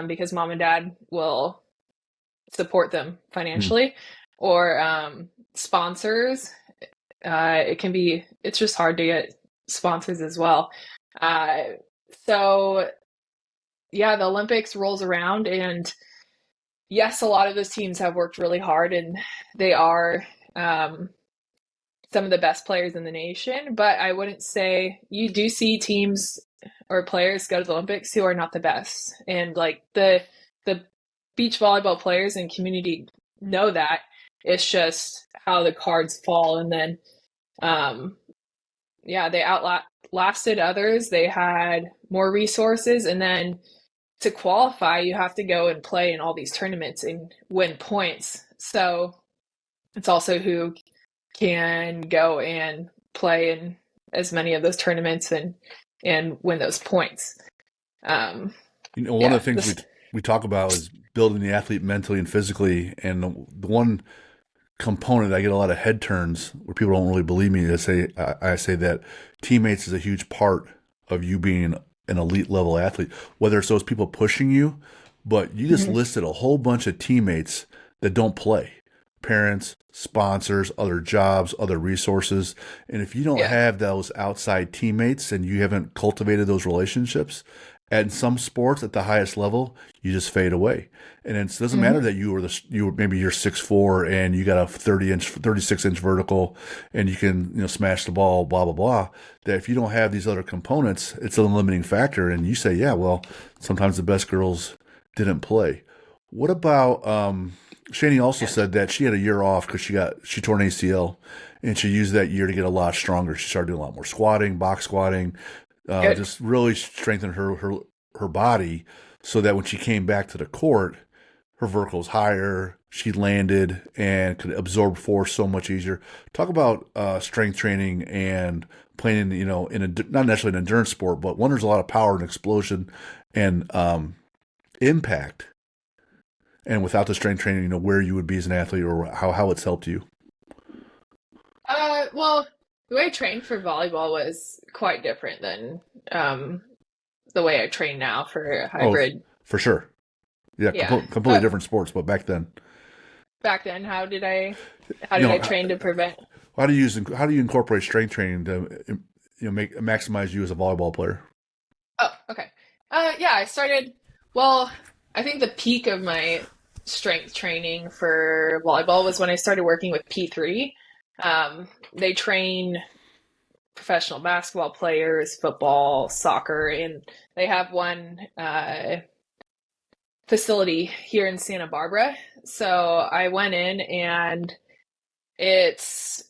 because mom and dad will support them financially, or sponsors. It's just hard to get sponsors as well. So yeah, the Olympics rolls around, and yes, a lot of those teams have worked really hard, and they are some of the best players in the nation. But I wouldn't say you do see teams or players go to the Olympics who are not the best. And like the beach volleyball players and community know that. It's just how the cards fall. And then, yeah, they outlasted others. They had more resources. And then to qualify, you have to go and play in all these tournaments and win points. So it's also who can go and play in as many of those tournaments and win those points. One of the things we talk about is building the athlete mentally and physically. And the one component I get a lot of head turns where people don't really believe me. I say that teammates is a huge part of you being an elite level athlete, whether it's those people pushing you, but you just listed a whole bunch of teammates that don't play. Parents, sponsors, other jobs, other resources. And if you don't have those outside teammates and you haven't cultivated those relationships, and some sports at the highest level, you just fade away. And it doesn't matter that you're 6'4" and you got a 36-inch vertical and you can, smash the ball, blah, blah, blah. That if you don't have these other components, it's a limiting factor. And you say, yeah, well, sometimes the best girls didn't play. What about, Shani also said that she had a year off because she tore an ACL and she used that year to get a lot stronger. She started doing a lot more squatting, box squatting, just really strengthened her body so that when she came back to the court, her vertical was higher, she landed and could absorb force so much easier. Talk about strength training and playing, in not necessarily an endurance sport, but one there's a lot of power and explosion and impact. And without the strength training, where you would be as an athlete or how it's helped you. Well, the way I trained for volleyball was quite different than the way I train now for hybrid. Oh, for sure. Yeah, completely different sports, but back then. Back then, how did I train to prevent? How do you incorporate strength training to maximize you as a volleyball player? Oh, okay. I started. Well, I think the peak of my strength training for volleyball was when I started working with P3. They train professional basketball players, football, soccer, and they have one facility here in Santa Barbara. So I went in and it's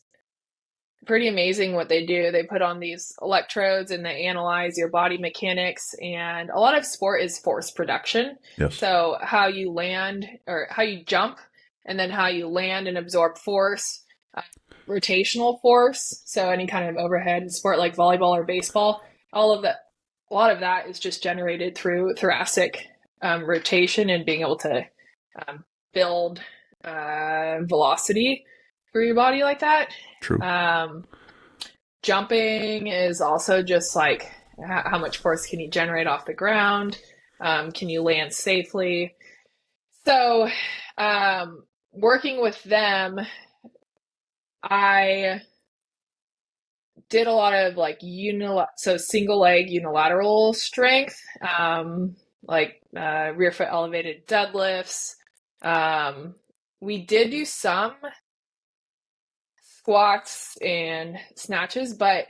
pretty amazing what they do. They put on these electrodes and they analyze your body mechanics, and a lot of sport is force production. Yes. So how you land or how you jump and then how you land and absorb force, rotational force. So any kind of overhead sport like volleyball or baseball, a lot of that is just generated through thoracic rotation and being able to build velocity for your body like that. True. Jumping is also just like how much force can you generate off the ground? Can you land safely? So working with them, I did a lot of like single leg unilateral strength, like rear foot elevated deadlifts. We did do some squats and snatches, but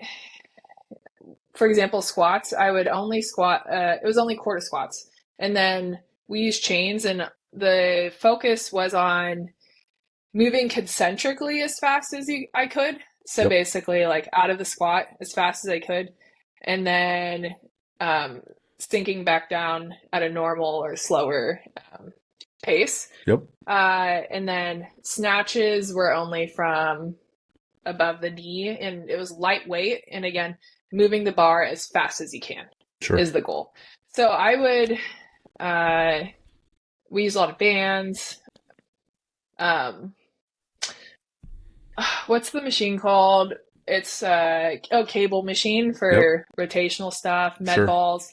for example, squats, I would only squat, it was only quarter squats. And then we used chains, and the focus was on moving concentrically as fast as I could. So basically like out of the squat as fast as I could, and then sinking back down at a normal or slower pace. Yep. And then snatches were only from above the knee, and it was lightweight. And again, moving the bar as fast as you can is the goal. So I would, we use a lot of bands. What's the machine called? It's cable machine for rotational stuff, med balls.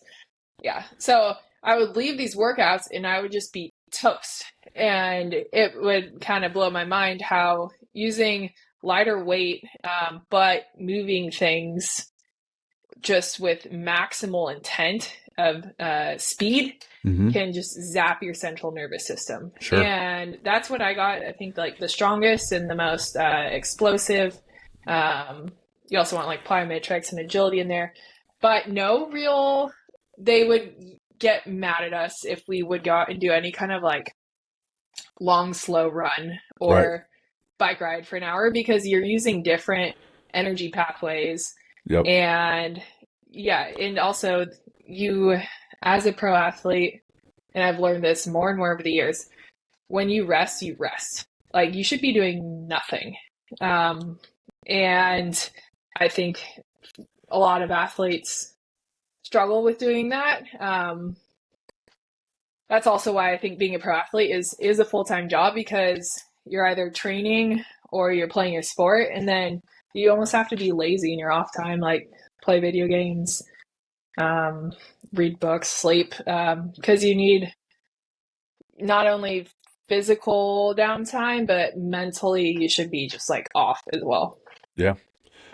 Yeah. So I would leave these workouts and I would just be toast. And it would kind of blow my mind how using lighter weight, but moving things just with maximal intent of speed can just zap your central nervous system. Sure. And that's what I got, I think, like the strongest and the most explosive. You also want like plyometrics and agility in there, but they would get mad at us if we would go out and do any kind of like long, slow run Right. or bike ride for an hour because you're using different energy pathways. Yep. And yeah, and also you, as a pro athlete, and I've learned this more and more over the years, when you rest, you rest. Like you should be doing nothing. And I think a lot of athletes struggle with doing that. That's also why I think being a pro athlete is a full-time job because you're either training or you're playing a sport, and then you almost have to be lazy in your off time, like play video games, read books, sleep, because you need not only physical downtime, but mentally you should be just like off as well. Yeah.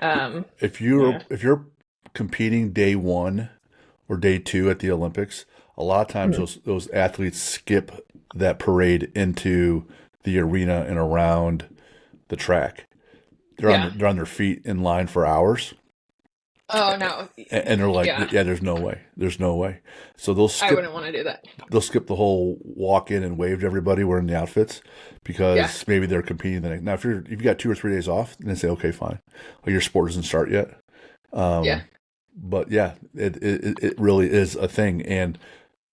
Um, If you're yeah. if you're competing day one or day two at the Olympics, a lot of times Mhm. those athletes skip that parade into the arena and around the track. Yeah. They're on their feet in line for hours, Oh no. and they're like, Yeah. yeah, there's no way. So I wouldn't want to do that. they'll skip the whole walk in and wave to everybody wearing the outfits Yeah. because maybe they're competing the next. Now, if you got 2 or 3 days off, then they say, okay, fine, well, your sport doesn't start yet. Yeah. But yeah, it really is a thing, and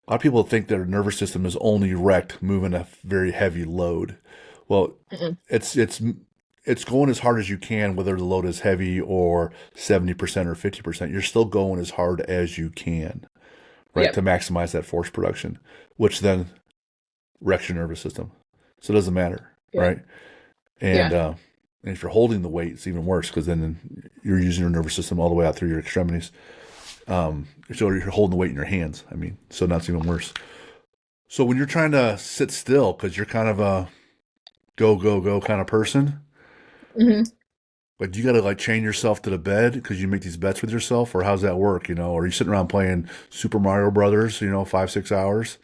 a lot of people think their nervous system is only wrecked moving a very heavy load. Well, Mm-mm. it's going as hard as you can, whether the load is heavy or 70% or 50%. You're still going as hard as you can, right, to Yep. maximize that force production, which then wrecks your nervous system. So it doesn't matter, Yeah. right? And, Yeah. uh, and if you're holding the weight, it's even worse because then you're using your nervous system all the way out through your extremities. So you're holding the weight in your hands. I mean, so that's even worse. So when you're trying to sit still, because you're kind of a go, go, go kind of person, Hmm. like you got to like chain yourself to the bed because you make these bets with yourself, or how's that work? Or are you sitting around playing Super Mario Brothers, 5, 6 hours?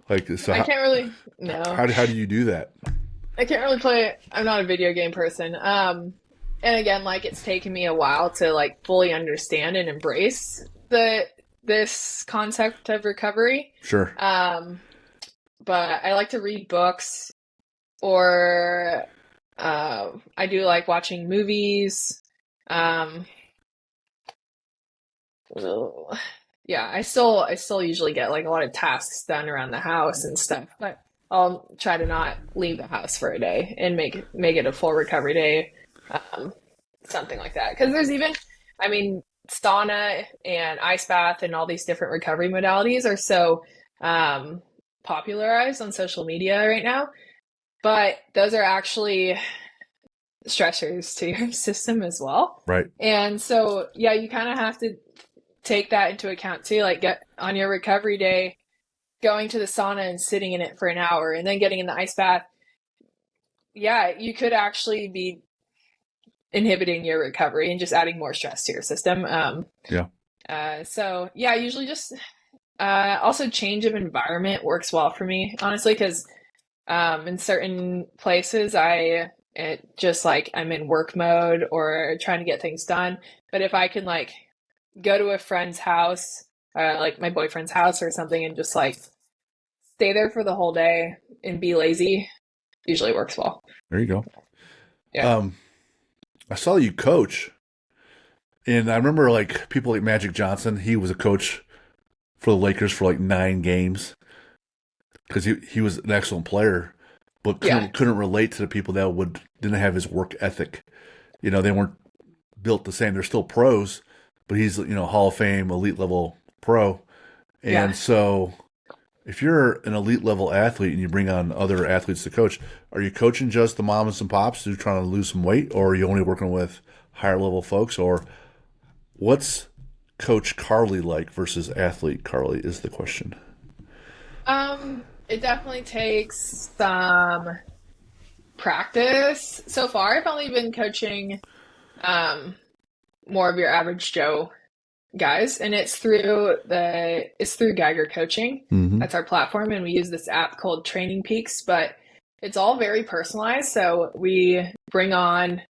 Like, so I can't really, no, how do you do that? I can't really play. I'm not a video game person. And again, like it's taken me a while to like fully understand and embrace this concept of recovery. Sure. But I like to read books or I do like watching movies. Um, yeah, I still usually get like a lot of tasks done around the house and stuff, but I'll try to not leave the house for a day and make it a full recovery day, um, something like that. Because there's even, I mean, sauna and ice bath and all these different recovery modalities are so um, popularized on social media right now, but those are actually stressors to your system as well. Right. And so, yeah, you kind of have to take that into account too. Like, get on your recovery day, going to the sauna and sitting in it for an hour and then getting in the ice bath. Yeah, you could actually be inhibiting your recovery and just adding more stress to your system. Yeah. So, yeah, usually just also change of environment works well for me, honestly, because in certain places, just like I'm in work mode or trying to get things done. But if I can like go to a friend's house, like my boyfriend's house or something, and just like stay there for the whole day and be lazy, usually works well. There you go. Yeah. I saw you coach, and I remember like people like Magic Johnson. He was a coach for the Lakers for like 9 games because he was an excellent player, but Yeah. couldn't relate to the people that didn't have his work ethic. They weren't built the same. They're still pros, but he's Hall of Fame, elite level pro, and Yeah. so if you're an elite level athlete and you bring on other athletes to coach, are you coaching just the moms and pops who are trying to lose some weight, or are you only working with higher level folks, or what's Coach Carly like versus athlete Carly is the question. It definitely takes some practice. So far, I've only been coaching um more of your average Joe guys, and it's through Geiger Coaching. Mm-hmm. That's our platform, and we use this app called Training Peaks, but it's all very personalized. So we bring on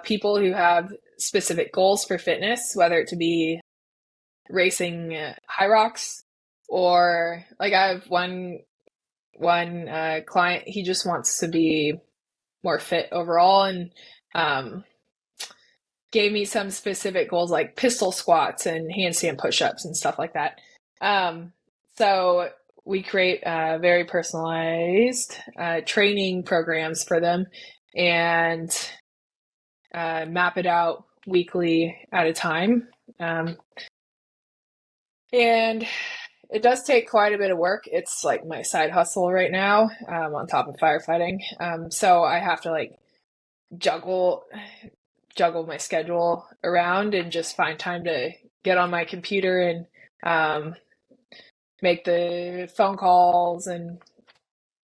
people who have specific goals for fitness, whether it to be racing high rocks or like I have one one client, he just wants to be more fit overall, and gave me some specific goals like pistol squats and handstand push-ups and stuff like that. So we create very personalized training programs for them and map it out weekly at a time. And it does take quite a bit of work. It's like my side hustle right now, on top of firefighting. So I have to like juggle my schedule around and just find time to get on my computer and make the phone calls and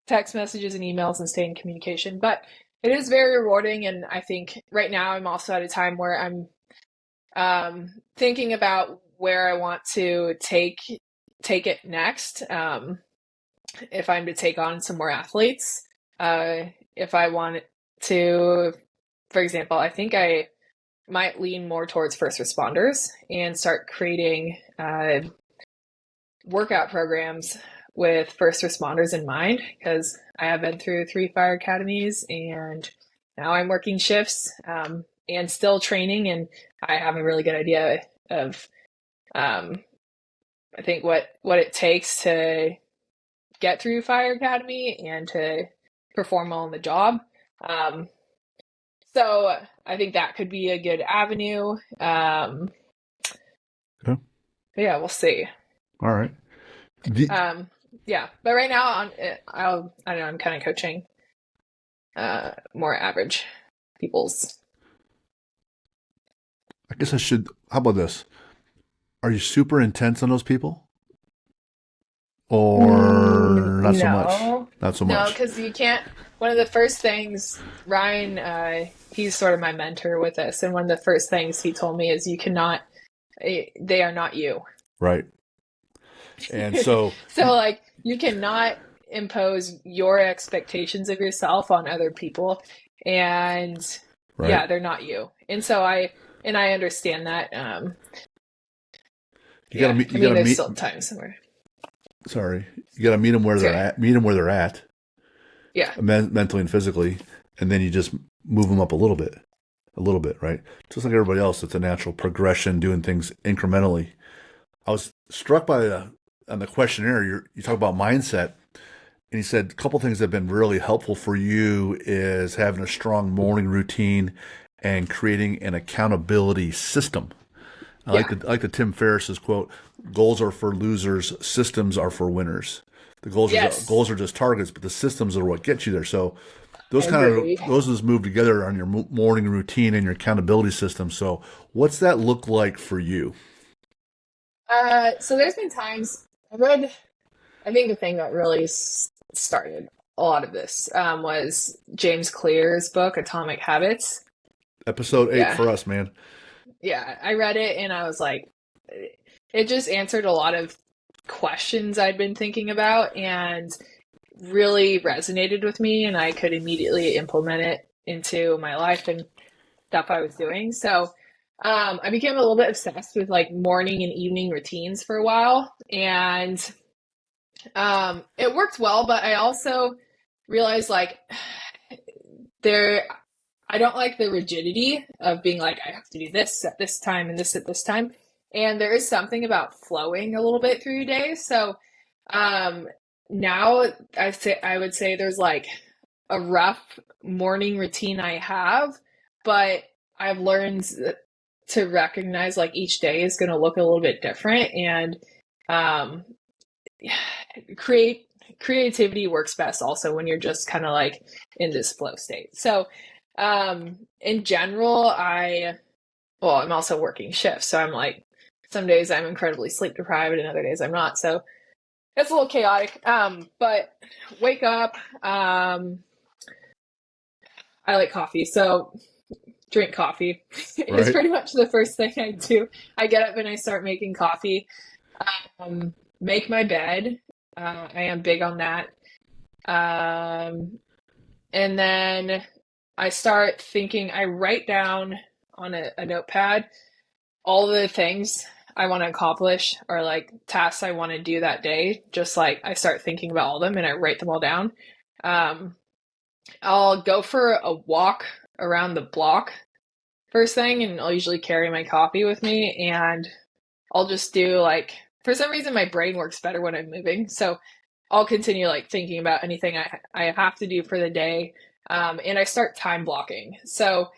text messages and emails and stay in communication. But it is very rewarding, and I think right now I'm also at a time where I'm thinking about where I want to take it next. If I'm to take on some more athletes, if I want to, for example, I think I might lean more towards first responders and start creating workout programs with first responders in mind, because I have been through 3 fire academies and now I'm working shifts and still training, and I have a really good idea of I think what it takes to get through fire academy and to perform well on the job. So I think that could be a good avenue. Okay. Yeah, we'll see. All right. Yeah, but right now I don't know, I'm kind of coaching more average people's. I guess I should. How about this? Are you super intense on those people, or not so much? Not so No, much. because you can't. One of the first things, Ryan, he's sort of my mentor with this, and one of the first things he told me is you cannot. They are not you. Right. And so, So like you cannot impose your expectations of yourself on other people, and right. yeah, they're not you. And so I understand that. You gotta meet. You gotta there's meet. still time somewhere. Sorry, you gotta meet them where they're at. Meet them where they're at. Yeah. Mentally and physically, and then you just move them up a little bit, right? Just like everybody else, it's a natural progression, doing things incrementally. I was struck by on the questionnaire, you talk about mindset, and he said a couple things that have been really helpful for you is having a strong morning routine and creating an accountability system. I like the Tim Ferriss's quote: "Goals are for losers, systems are for winners." The goals are just targets, but the systems are what get you there. So those just move together on your morning routine and your accountability system. So what's that look like for you? So there's been times I think the thing that really started a lot of this was James Clear's book, Atomic Habits. Episode 8 for us, man. Yeah, I read it and I was like, it just answered a lot of questions I'd been thinking about and really resonated with me, and I could immediately implement it into my life and stuff I was doing. So I became a little bit obsessed with like morning and evening routines for a while, and it worked well, but I also realized like I don't like the rigidity of being like, I have to do this at this time and this at this time. And there is something about flowing a little bit through your day. So now I would say there's like a rough morning routine I have, but I've learned to recognize like each day is going to look a little bit different, and creativity works best also when you're just kind of like in this flow state. So in general, I'm also working shifts, so I'm like, some days I'm incredibly sleep deprived and other days I'm not, so it's a little chaotic. But wake up, I like coffee, so drink coffee. It's pretty much the first thing I do. I get up and I start making coffee, make my bed. I am big on that. And then I start thinking, I write down on a notepad all the things I want to accomplish or like tasks I want to do that day, just like I start thinking about all of them and I write them all down. Um, I'll go for a walk around the block first thing, and I'll usually carry my coffee with me, and I'll just do like, for some reason, my brain works better when I'm moving. So I'll continue like thinking about anything I have to do for the day. And I start time blocking. So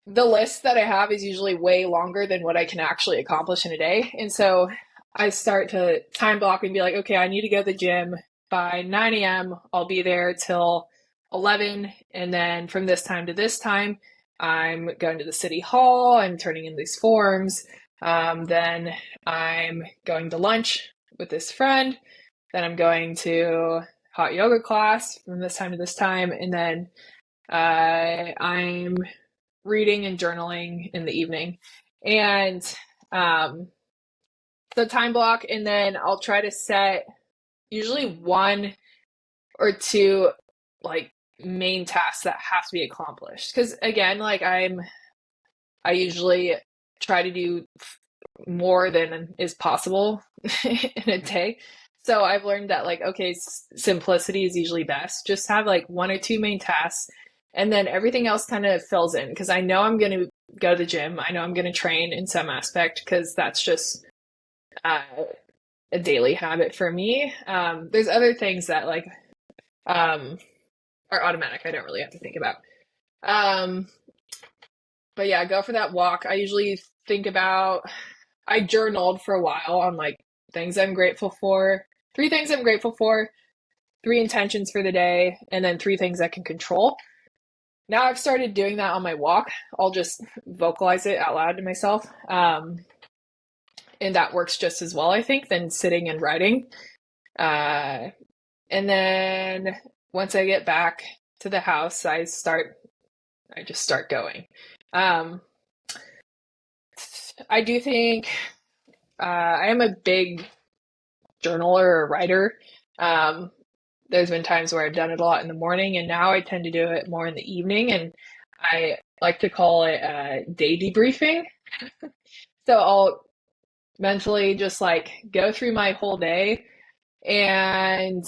the list that I have is usually way longer than what I can actually accomplish in a day. And so I start to time block and be like, okay, I need to go to the gym by 9 a.m. I'll be there till 11. And then from this time to this time, I'm going to the city hall. I'm turning in these forms. Then I'm going to lunch with this friend. Then I'm going to hot yoga class from this time to this time. And then I'm reading and journaling in the evening. And the time block, and then I'll try to set usually one or two like main tasks that have to be accomplished. Because again, like I usually try to do more than is possible in a day. So I've learned that like, okay, simplicity is usually best. Just have like one or two main tasks, and then everything else kind of fills in, because I know I'm going to go to the gym. I know I'm going to train in some aspect, because that's just a daily habit for me. There's other things that like are automatic. I don't really have to think about. But yeah, go for that walk. I usually think about, I journaled for a while on like things I'm grateful for, 3 things I'm grateful for, 3 intentions for the day, and then 3 things I can control. Now I've started doing that on my walk. I'll just vocalize it out loud to myself. And that works just as well, I think, than sitting and writing. And then once I get back to the house, I just start going. I do think I am a big journaler or writer. There's been times where I've done it a lot in the morning, and now I tend to do it more in the evening, and I like to call it day debriefing. So I'll mentally just like go through my whole day and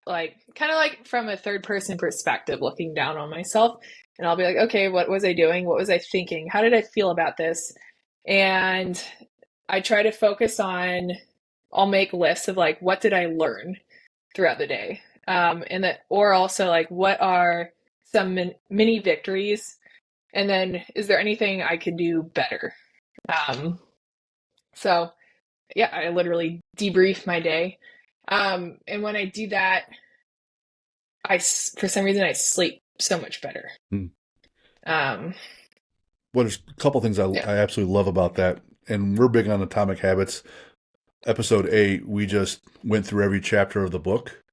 like kind of like from a third person perspective, looking down on myself, and I'll be like, okay, what was I doing? What was I thinking? How did I feel about this? And I try to focus on, I'll make lists of like, what did I learn throughout the day? And that, or also like, what are some mini victories? And then is there anything I could do better? So yeah, I literally debrief my day. And when I do that, for some reason, I sleep so much better. Well, there's a couple things I absolutely love about that. And we're big on Atomic Habits. Episode 8, we just went through every chapter of the book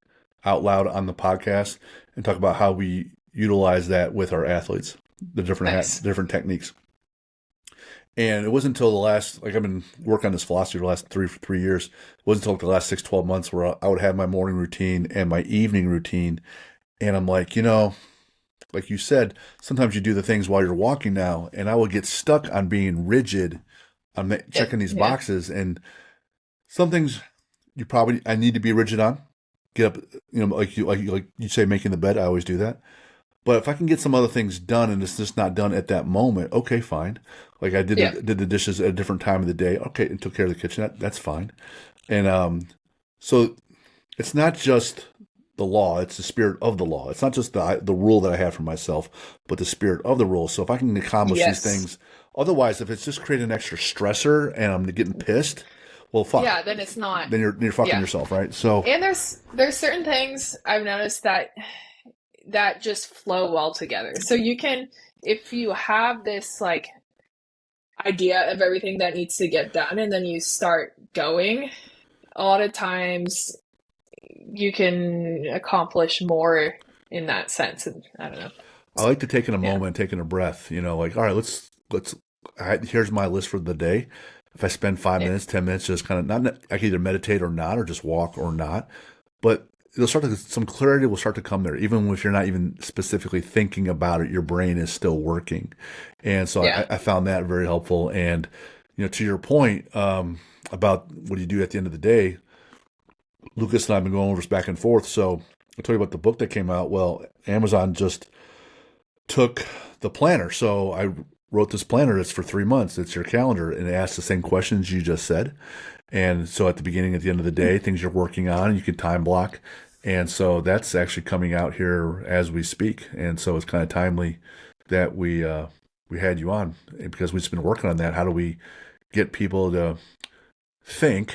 out loud on the podcast and talk about how we utilize that with our athletes, the different techniques. And it wasn't until the last, like I've been working on this philosophy for the last 3 years. It wasn't until the last 6-12 months where I would have my morning routine and my evening routine. And I'm like, like you said, sometimes you do the things while you're walking now, and I would get stuck on being rigid on checking these boxes. And some things I need to be rigid on. Get up, like you say, making the bed. I always do that. But if I can get some other things done and it's just not done at that moment, okay, fine. Like I did the dishes at a different time of the day. Okay, and took care of the kitchen. That's fine. And so it's not just the law; it's the spirit of the law. It's not just the rule that I have for myself, but the spirit of the rule. So if I can accomplish these things, otherwise, if it's just creating an extra stressor and I'm getting pissed, well, fuck. Yeah, then it's not. Then you're fucking yourself, right? So and there's certain things I've noticed that just flow well together. So you can, if you have this like idea of everything that needs to get done and then you start going, a lot of times you can accomplish more in that sense. And I don't know. I like to take in a moment, taking a breath, like, all right, let's here's my list for the day. If I spend 5 minutes, 10 minutes, just kind of I can either meditate or not, or just walk or not. But some clarity will start to come there, even if you're not even specifically thinking about it. Your brain is still working, and so Yeah. I found that very helpful. And to your point about what do you do at the end of the day, Lucas and I have been going over this back and forth. So I'll tell you about the book that came out. Well, Amazon just took the planner. So I wrote this planner. It's for 3 months. It's your calendar, and it asks the same questions you just said. And so at the beginning, at the end of the day, things you're working on, you can time block. And so that's actually coming out here as we speak. And so it's kind of timely that we had you on, because we've just been working on that. How do we get people to think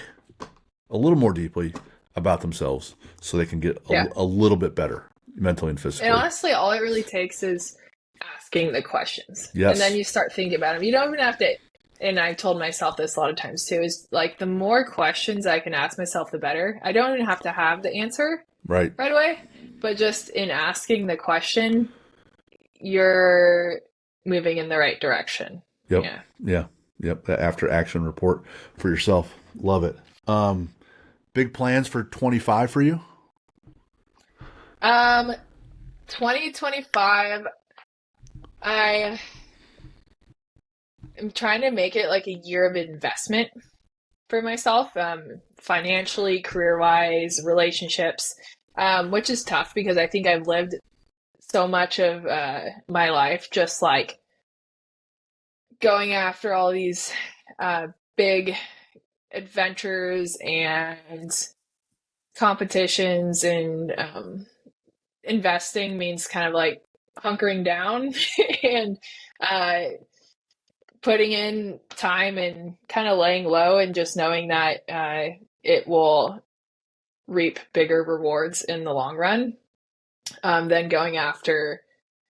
a little more deeply about themselves so they can get Yeah. a little bit better mentally and physically? And honestly, all it really takes is asking the questions. Yes. And then you start thinking about them. You don't even have to, and I told myself this a lot of times too, is like the more questions I can ask myself, the better. I don't even have to have the answer right away, but just in asking the question, you're moving in the right direction. Yep. Yeah. Yep. That after action report for yourself. Love it. Big plans for 25 for you? 2025, I am trying to make it like a year of investment for myself, financially, career-wise, relationships, which is tough because I think I've lived so much of my life just like going after all these big adventures and competitions, and investing means kind of like hunkering down and putting in time and kind of laying low and just knowing that it will reap bigger rewards in the long run than going after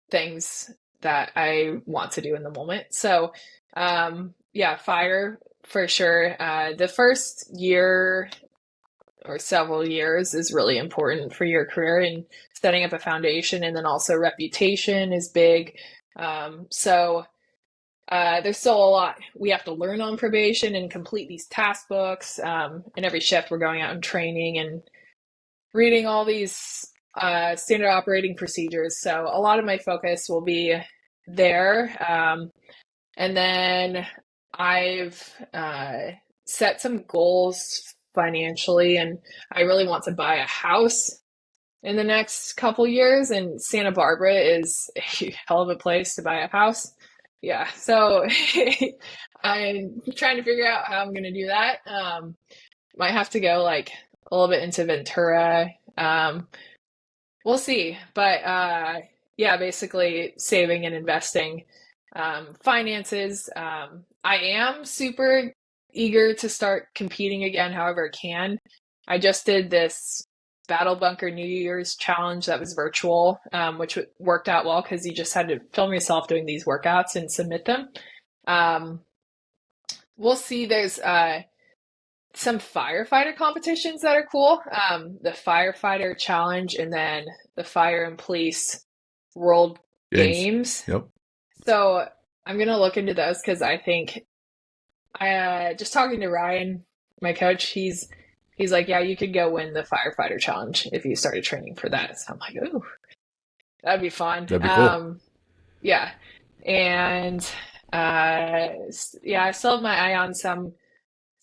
things that I want to do in the moment. So fire for sure. The first year or several years is really important for your career and setting up a foundation, and then also reputation is big. So there's still a lot we have to learn on probation and complete these task books. And every shift we're going out and training and reading all these standard operating procedures. So a lot of my focus will be there. And then I've set some goals financially, and I really want to buy a house in the next couple years, and Santa Barbara is a hell of a place to buy a house. Yeah, so I'm trying to figure out how I'm going to do that. Might have to go like a little bit into Ventura. We'll see. But basically saving and investing, finances. I am super eager to start competing again, however I can. I just did this Battle Bunker New Year's challenge that was virtual, which worked out well because you just had to film yourself doing these workouts and submit them. We'll see. There's some firefighter competitions that are cool. The firefighter challenge, and then the fire and police world games. Yep. So I'm going to look into those because I think just talking to Ryan, my coach, he's like, yeah, you could go win the firefighter challenge if you started training for that. So I'm like, ooh, that'd be fun. That'd be cool. Yeah. And I still have my eye on some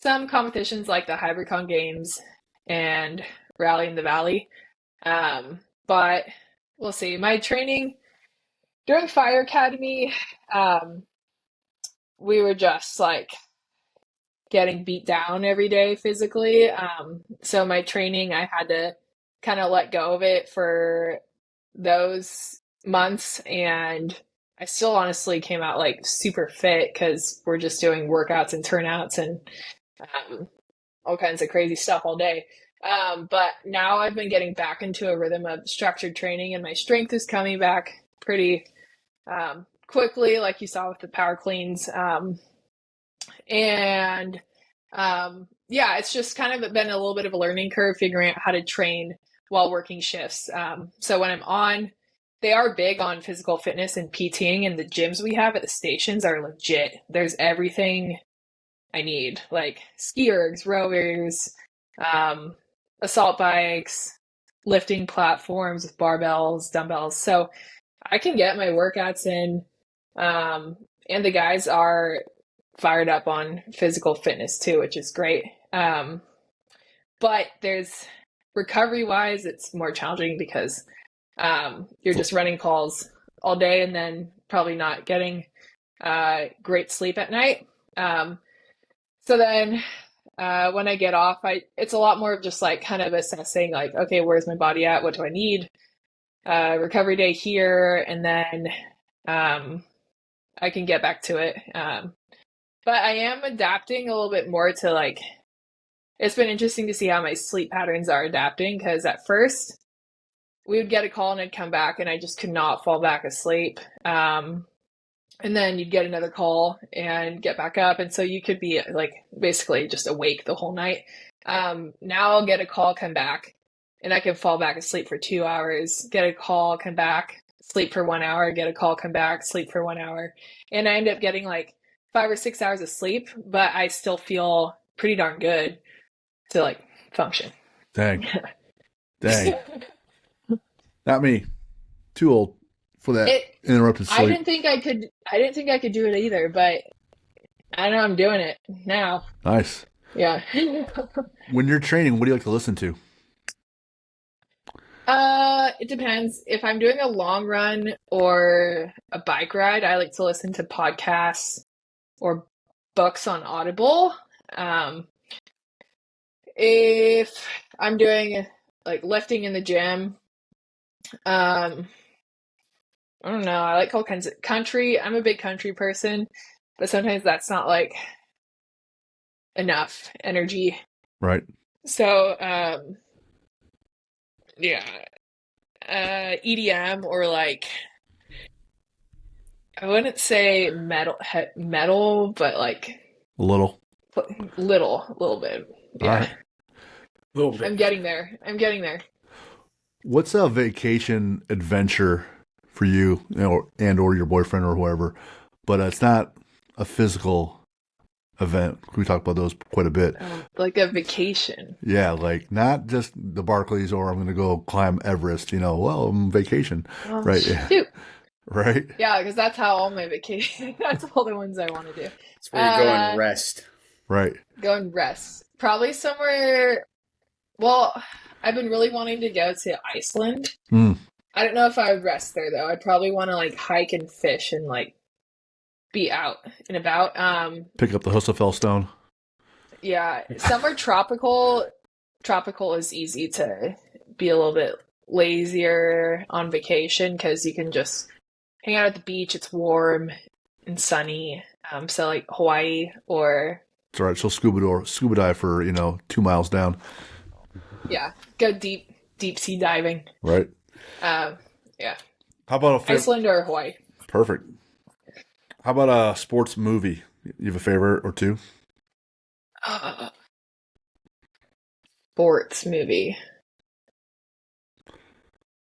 competitions like the HybridCon games and Rally in the Valley. But we'll see. My training during Fire Academy, we were just like getting beat down every day physically. So my training, I had to kind of let go of it for those months, and I still honestly came out like super fit because we're just doing workouts and turnouts and all kinds of crazy stuff all day. But now I've been getting back into a rhythm of structured training, and my strength is coming back pretty quickly, like you saw with the power cleans. It's just kind of been a little bit of a learning curve figuring out how to train while working shifts. So when I'm on, they are big on physical fitness and PTing, and the gyms we have at the stations are legit. There's everything I need, like ski ergs, rowers, assault bikes, lifting platforms with barbells, dumbbells. So I can get my workouts in. And the guys are fired up on physical fitness too, which is great. But there's recovery wise, it's more challenging because you're just running calls all day and then probably not getting great sleep at night. So then when I get off, it's a lot more of just like kind of assessing like, okay, where's my body at? What do I need? Recovery day here, and then I can get back to it. But I am adapting a little bit more to like, it's been interesting to see how my sleep patterns are adapting, because at first we would get a call and I'd come back and I just could not fall back asleep. And then you'd get another call and get back up. And so you could be like basically just awake the whole night. Now I'll get a call, come back, and I can fall back asleep for 2 hours, get a call, come back, sleep for 1 hour, get a call, come back, sleep for 1 hour. And I end up getting like 5 or 6 hours of sleep, but I still feel pretty darn good to like function. Dang. Not me. Too old for that interrupted sleep. I didn't think I could do it either, but I know I'm doing it now. Nice. Yeah. When you're training, what do you like to listen to? It depends. If I'm doing a long run or a bike ride, I like to listen to podcasts or books on Audible. If I'm doing like lifting in the gym, I don't know. I like all kinds of country. I'm a big country person, but sometimes that's not like enough energy. Right. So, yeah, EDM or like, I wouldn't say metal, but like a little bit. Yeah. All right. A little bit. I'm getting there. What's a vacation adventure for you, and or your boyfriend or whoever, but it's not a physical event? We talk about those quite a bit. Like a vacation. Yeah, like not just the Barclays or I'm going to go climb Everest, well, I'm on vacation. Right. Shoot. Right? Yeah, because that's how all my vacation, that's all the ones I want to do. It's where you go and rest. Right. Go and rest. Probably somewhere, well, I've been really wanting to go to Iceland. I don't know if I would rest there though. I'd probably want to like hike and fish and like be out and about. Pick up the Husafell stone. Yeah, somewhere tropical. Tropical is easy to be a little bit lazier on vacation because you can just hang out at the beach. It's warm and sunny. So like Hawaii or. It's all right. So scuba dive for 2 miles down. Yeah, go deep sea diving. Right. Yeah. How about Iceland or Hawaii? Perfect. How about a sports movie? You have a favorite or two? Sports movie.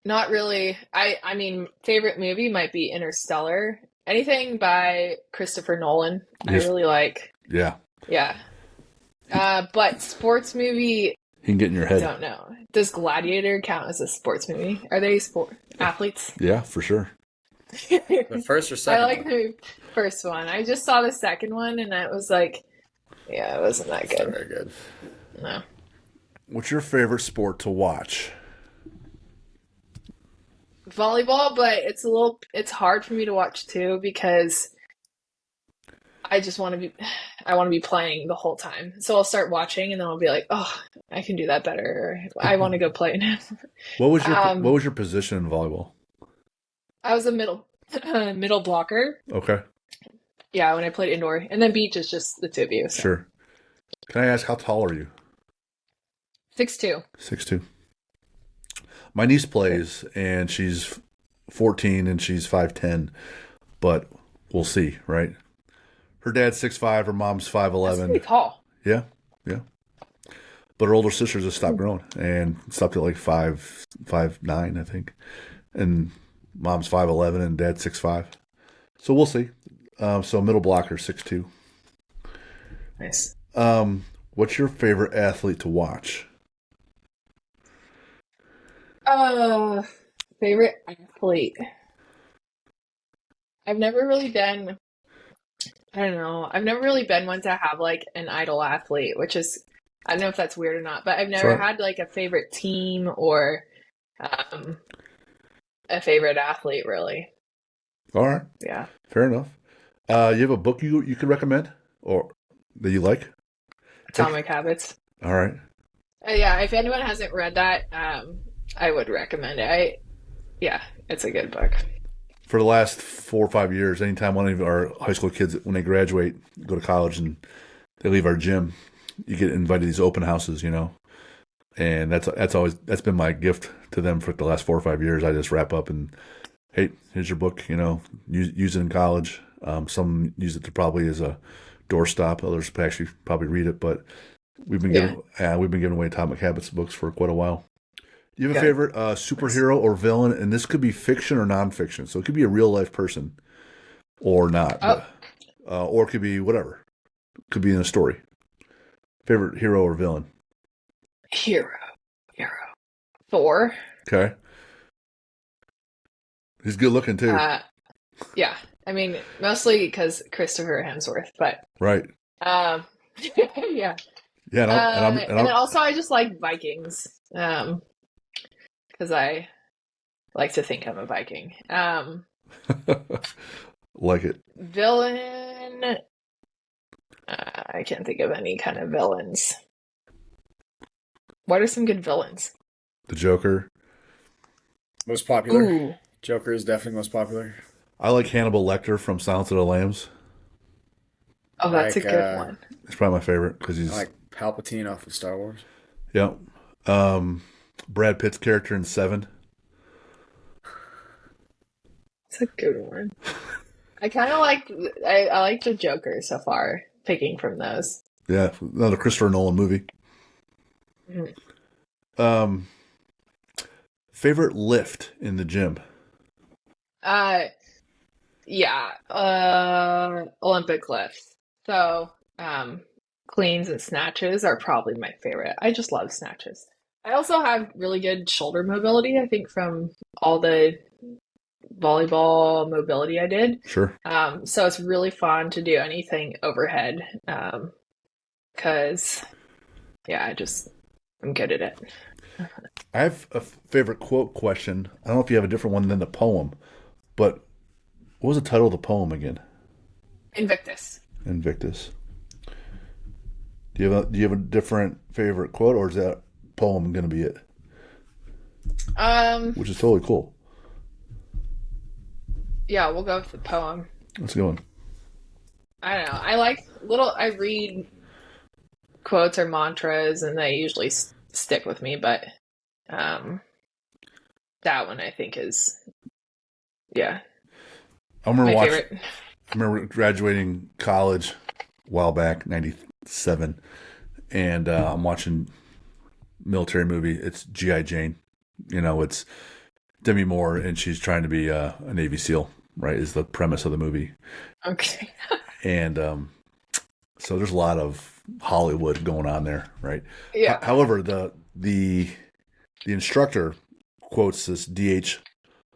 Not really. I mean, favorite movie might be Interstellar. Anything by Christopher Nolan, Yes. I really like. Yeah. Yeah. But sports movie, He can get in your I head. don't know. Does Gladiator count as a sports movie? Are they athletes? Yeah, for sure. The first or second? I like the first one. I just saw the second one and I was like, yeah, it wasn't that It's not good. very good. No. What's your favorite sport to watch? Volleyball, but it's hard for me to watch too because I want to be playing the whole time. So I'll start watching and then I'll be like, oh, I can do that better. Or, I want to go play now. What was your position in volleyball? I was a middle blocker. Okay. Yeah, when I played indoor. And then beach is just the two of you. So. Sure. Can I ask, how tall are you? 6'2". 6'2". My niece plays, and she's 14, and she's 5'10", but we'll see, right? Her dad's 6'5", her mom's 5'11". That's pretty tall. Yeah. But her older sister just stopped growing and stopped at like 5'9", I think. And mom's 5'11", and dad's 6'5". So we'll see. So middle blocker, 6'2". Nice. What's your favorite athlete to watch? Uh, favorite athlete. I've never really been, I don't know, I've never really been one to have like an idol athlete, which is, I don't know if that's weird or not, but I've That's never right. had like a favorite team or um, a favorite athlete, really. All right. Yeah. Fair enough. You have a book you could recommend or that you like? Atomic Habits. All right. Yeah, if anyone hasn't read that, I would recommend it. Yeah, it's a good book. For the last 4 or 5 years, anytime one of our high school kids, when they graduate, go to college and they leave our gym, you get invited to these open houses, and that's been my gift to them for the last 4 or 5 years. I just wrap up and, hey, here's your book, use it in college. Some use it to probably as a doorstop. Others actually probably read it, but Yeah, we've been giving away Atomic Habits books for quite a while. Do you have a good. favorite superhero or villain? And this could be fiction or nonfiction, so it could be a real life person or not, Oh, but or it could be whatever. Could be in a story. Favorite hero or villain? hero, hero. Thor. Okay, he's good looking too. Uh, yeah. I mean, mostly because Christopher Hemsworth, but Right? yeah. Yeah, and And then also I just like Vikings. Because I like to think I'm a Viking. like it. Villain. I can't think of any kind of villains. What are some good villains? The Joker. Most popular. Ooh. Joker is definitely most popular. I like Hannibal Lecter from Silence of the Lambs. Oh, that's a Like good one. It's probably my favorite because I he's like Palpatine off of Star Wars. yeah. Brad Pitt's character in Seven. It's a good one. I kind of like I like the Joker so far, picking from those. Yeah, another Christopher Nolan movie. Mhm. Um, Favorite lift in the gym. Uh, yeah, Olympic lifts. So, cleans and snatches are probably my favorite. I just love snatches. I also have really good shoulder mobility, I think, from all the volleyball mobility I did. Sure. So it's really fun to do anything overhead. Because yeah, I'm good at it. I have a favorite quote question. I don't know if you have a different one than the poem, but what was the title of the poem again? Invictus. Invictus. Do you have a different favorite quote, or is that poem going to be it? Um, Which is totally cool. yeah, we'll go with the poem. Let's go on. I don't know. I read quotes or mantras and they usually stick with me, but um, that one I think is, yeah, I remember my watching. favorite. I remember graduating college a while back, '97, and I'm watching military movie. It's GI Jane. It's Demi Moore, and she's trying to be a Navy SEAL. Right, is the premise of the movie, Okay. and so there's a lot of Hollywood going on there, right? Yeah. However, the instructor quotes this D.H.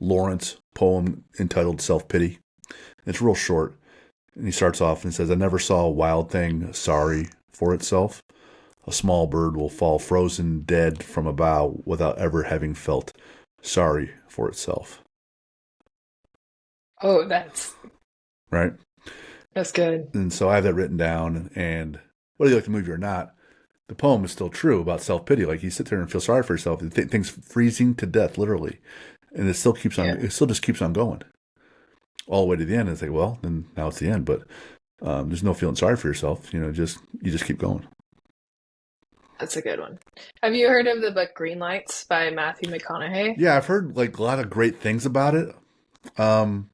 Lawrence poem entitled "Self Pity." It's real short, and he starts off and says, "I never saw a wild thing sorry for itself. A small bird will fall frozen dead from a bough without ever having felt sorry for itself." Oh, that's Right? that's good. And so I have that written down, and whether you like the movie or not, the poem is still true about self-pity. Like, you sit there and feel sorry for yourself. Things freezing to death, literally. And it still keeps on, Yeah, it still just keeps on going. All the way to the end. It's like, well, then now it's the end. But there's no feeling sorry for yourself. You just keep going. that's a good one. Have you heard of the book Green Lights by Matthew McConaughey? Yeah, I've heard like a lot of great things about it. Um,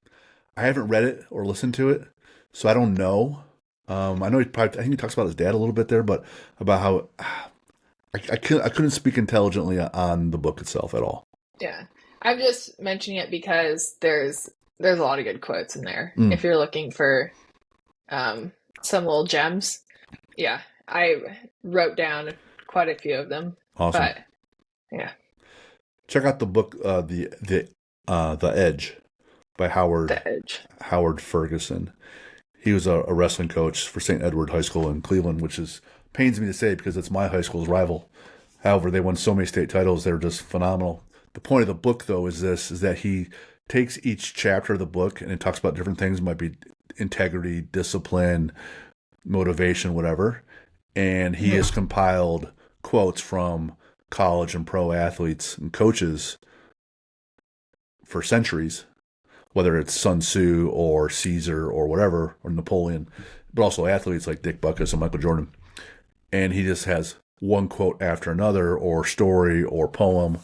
I haven't read it or listened to it, so I don't know. I know I think he talks about his dad a little bit there, but about how I couldn't speak intelligently on the book itself at all. Yeah. I'm just mentioning it because there's a lot of good quotes in there. Mm, If you're looking for some little gems. Yeah. I wrote down quite a few of them. awesome. But yeah. check out the book, the Edge by The Edge. Howard Ferguson. He was a wrestling coach for St. Edward High School in Cleveland, which is pains me to say because it's my high school's rival. However, they won so many state titles; they're just phenomenal. The point of the book, though, is that he takes each chapter of the book and it talks about different things. It might be integrity, discipline, motivation, whatever. And he has compiled quotes from college and pro athletes and coaches for centuries, whether it's Sun Tzu or Caesar or whatever, or Napoleon, but also athletes like Dick Butkus and Michael Jordan. And he just has one quote after another, or story, or poem,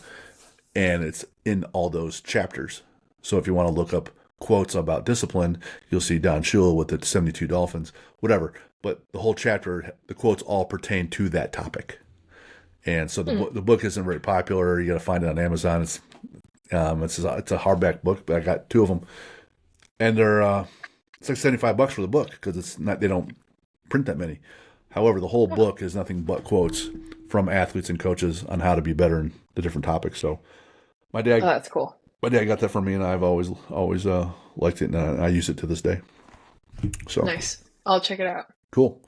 and it's in all those chapters. So if you want to look up quotes about discipline, you'll see Don Shula with the 72 Dolphins, whatever. But the whole chapter, the quotes all pertain to that topic. And so the book isn't very popular. You got to find it on Amazon. It's a hardback book, but I got two of them, and they're it's like $75 for the book because it's not, they don't print that many. However, the whole book is nothing but quotes from athletes and coaches on how to be better in the different topics. So my dad, that's cool. My dad got that from me, and I've always liked it, and I use it to this day. So nice. I'll check it out. Cool.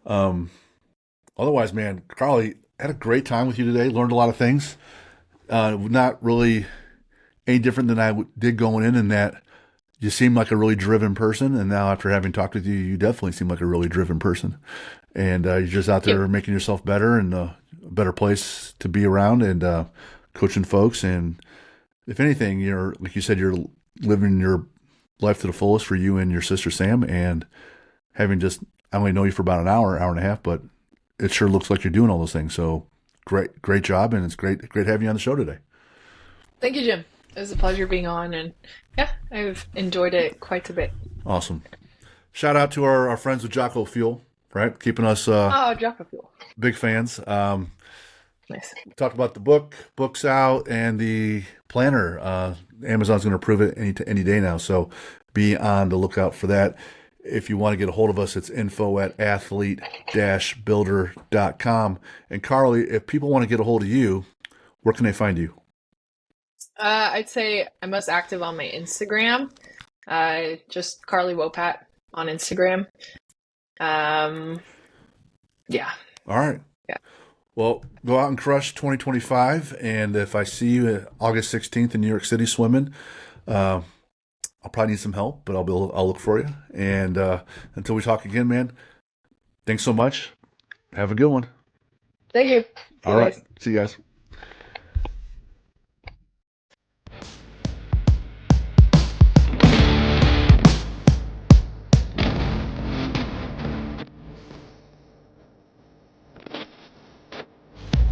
Otherwise, man, Carly, had a great time with you today. Learned a lot of things. Not really any different than I did going in that you seem like a really driven person. And now after having talked with you, you definitely seem like a really driven person. And you're just out there making yourself better and a better place to be around and coaching folks. And if anything, you're, like you said, you're living your life to the fullest for you and your sister, Sam. And having just, I only know you for about an hour and a half, but it sure looks like you're doing all those things. So great job. And it's great having you on the show today. Thank you, Jim. It was a pleasure being on, and yeah, I've enjoyed it quite a bit. Awesome. Shout out to our friends with Jocko Fuel, right? Keeping us Jocko Fuel. Big fans. Nice. Talked about the books out, and the planner. Amazon's going to approve it any day now, so be on the lookout for that. If you want to get a hold of us, it's info@athlete-builder.com. And Carly, if people want to get a hold of you, where can they find you? I'd say I'm most active on my Instagram. Just Carly Wopat on Instagram. Yeah. All right. Yeah. Well, go out and crush 2025. And if I see you August 16th in New York City swimming, I'll probably need some help, but I'll look for you. And until we talk again, man, thanks so much. Have a good one. Thank you. All right. See you guys.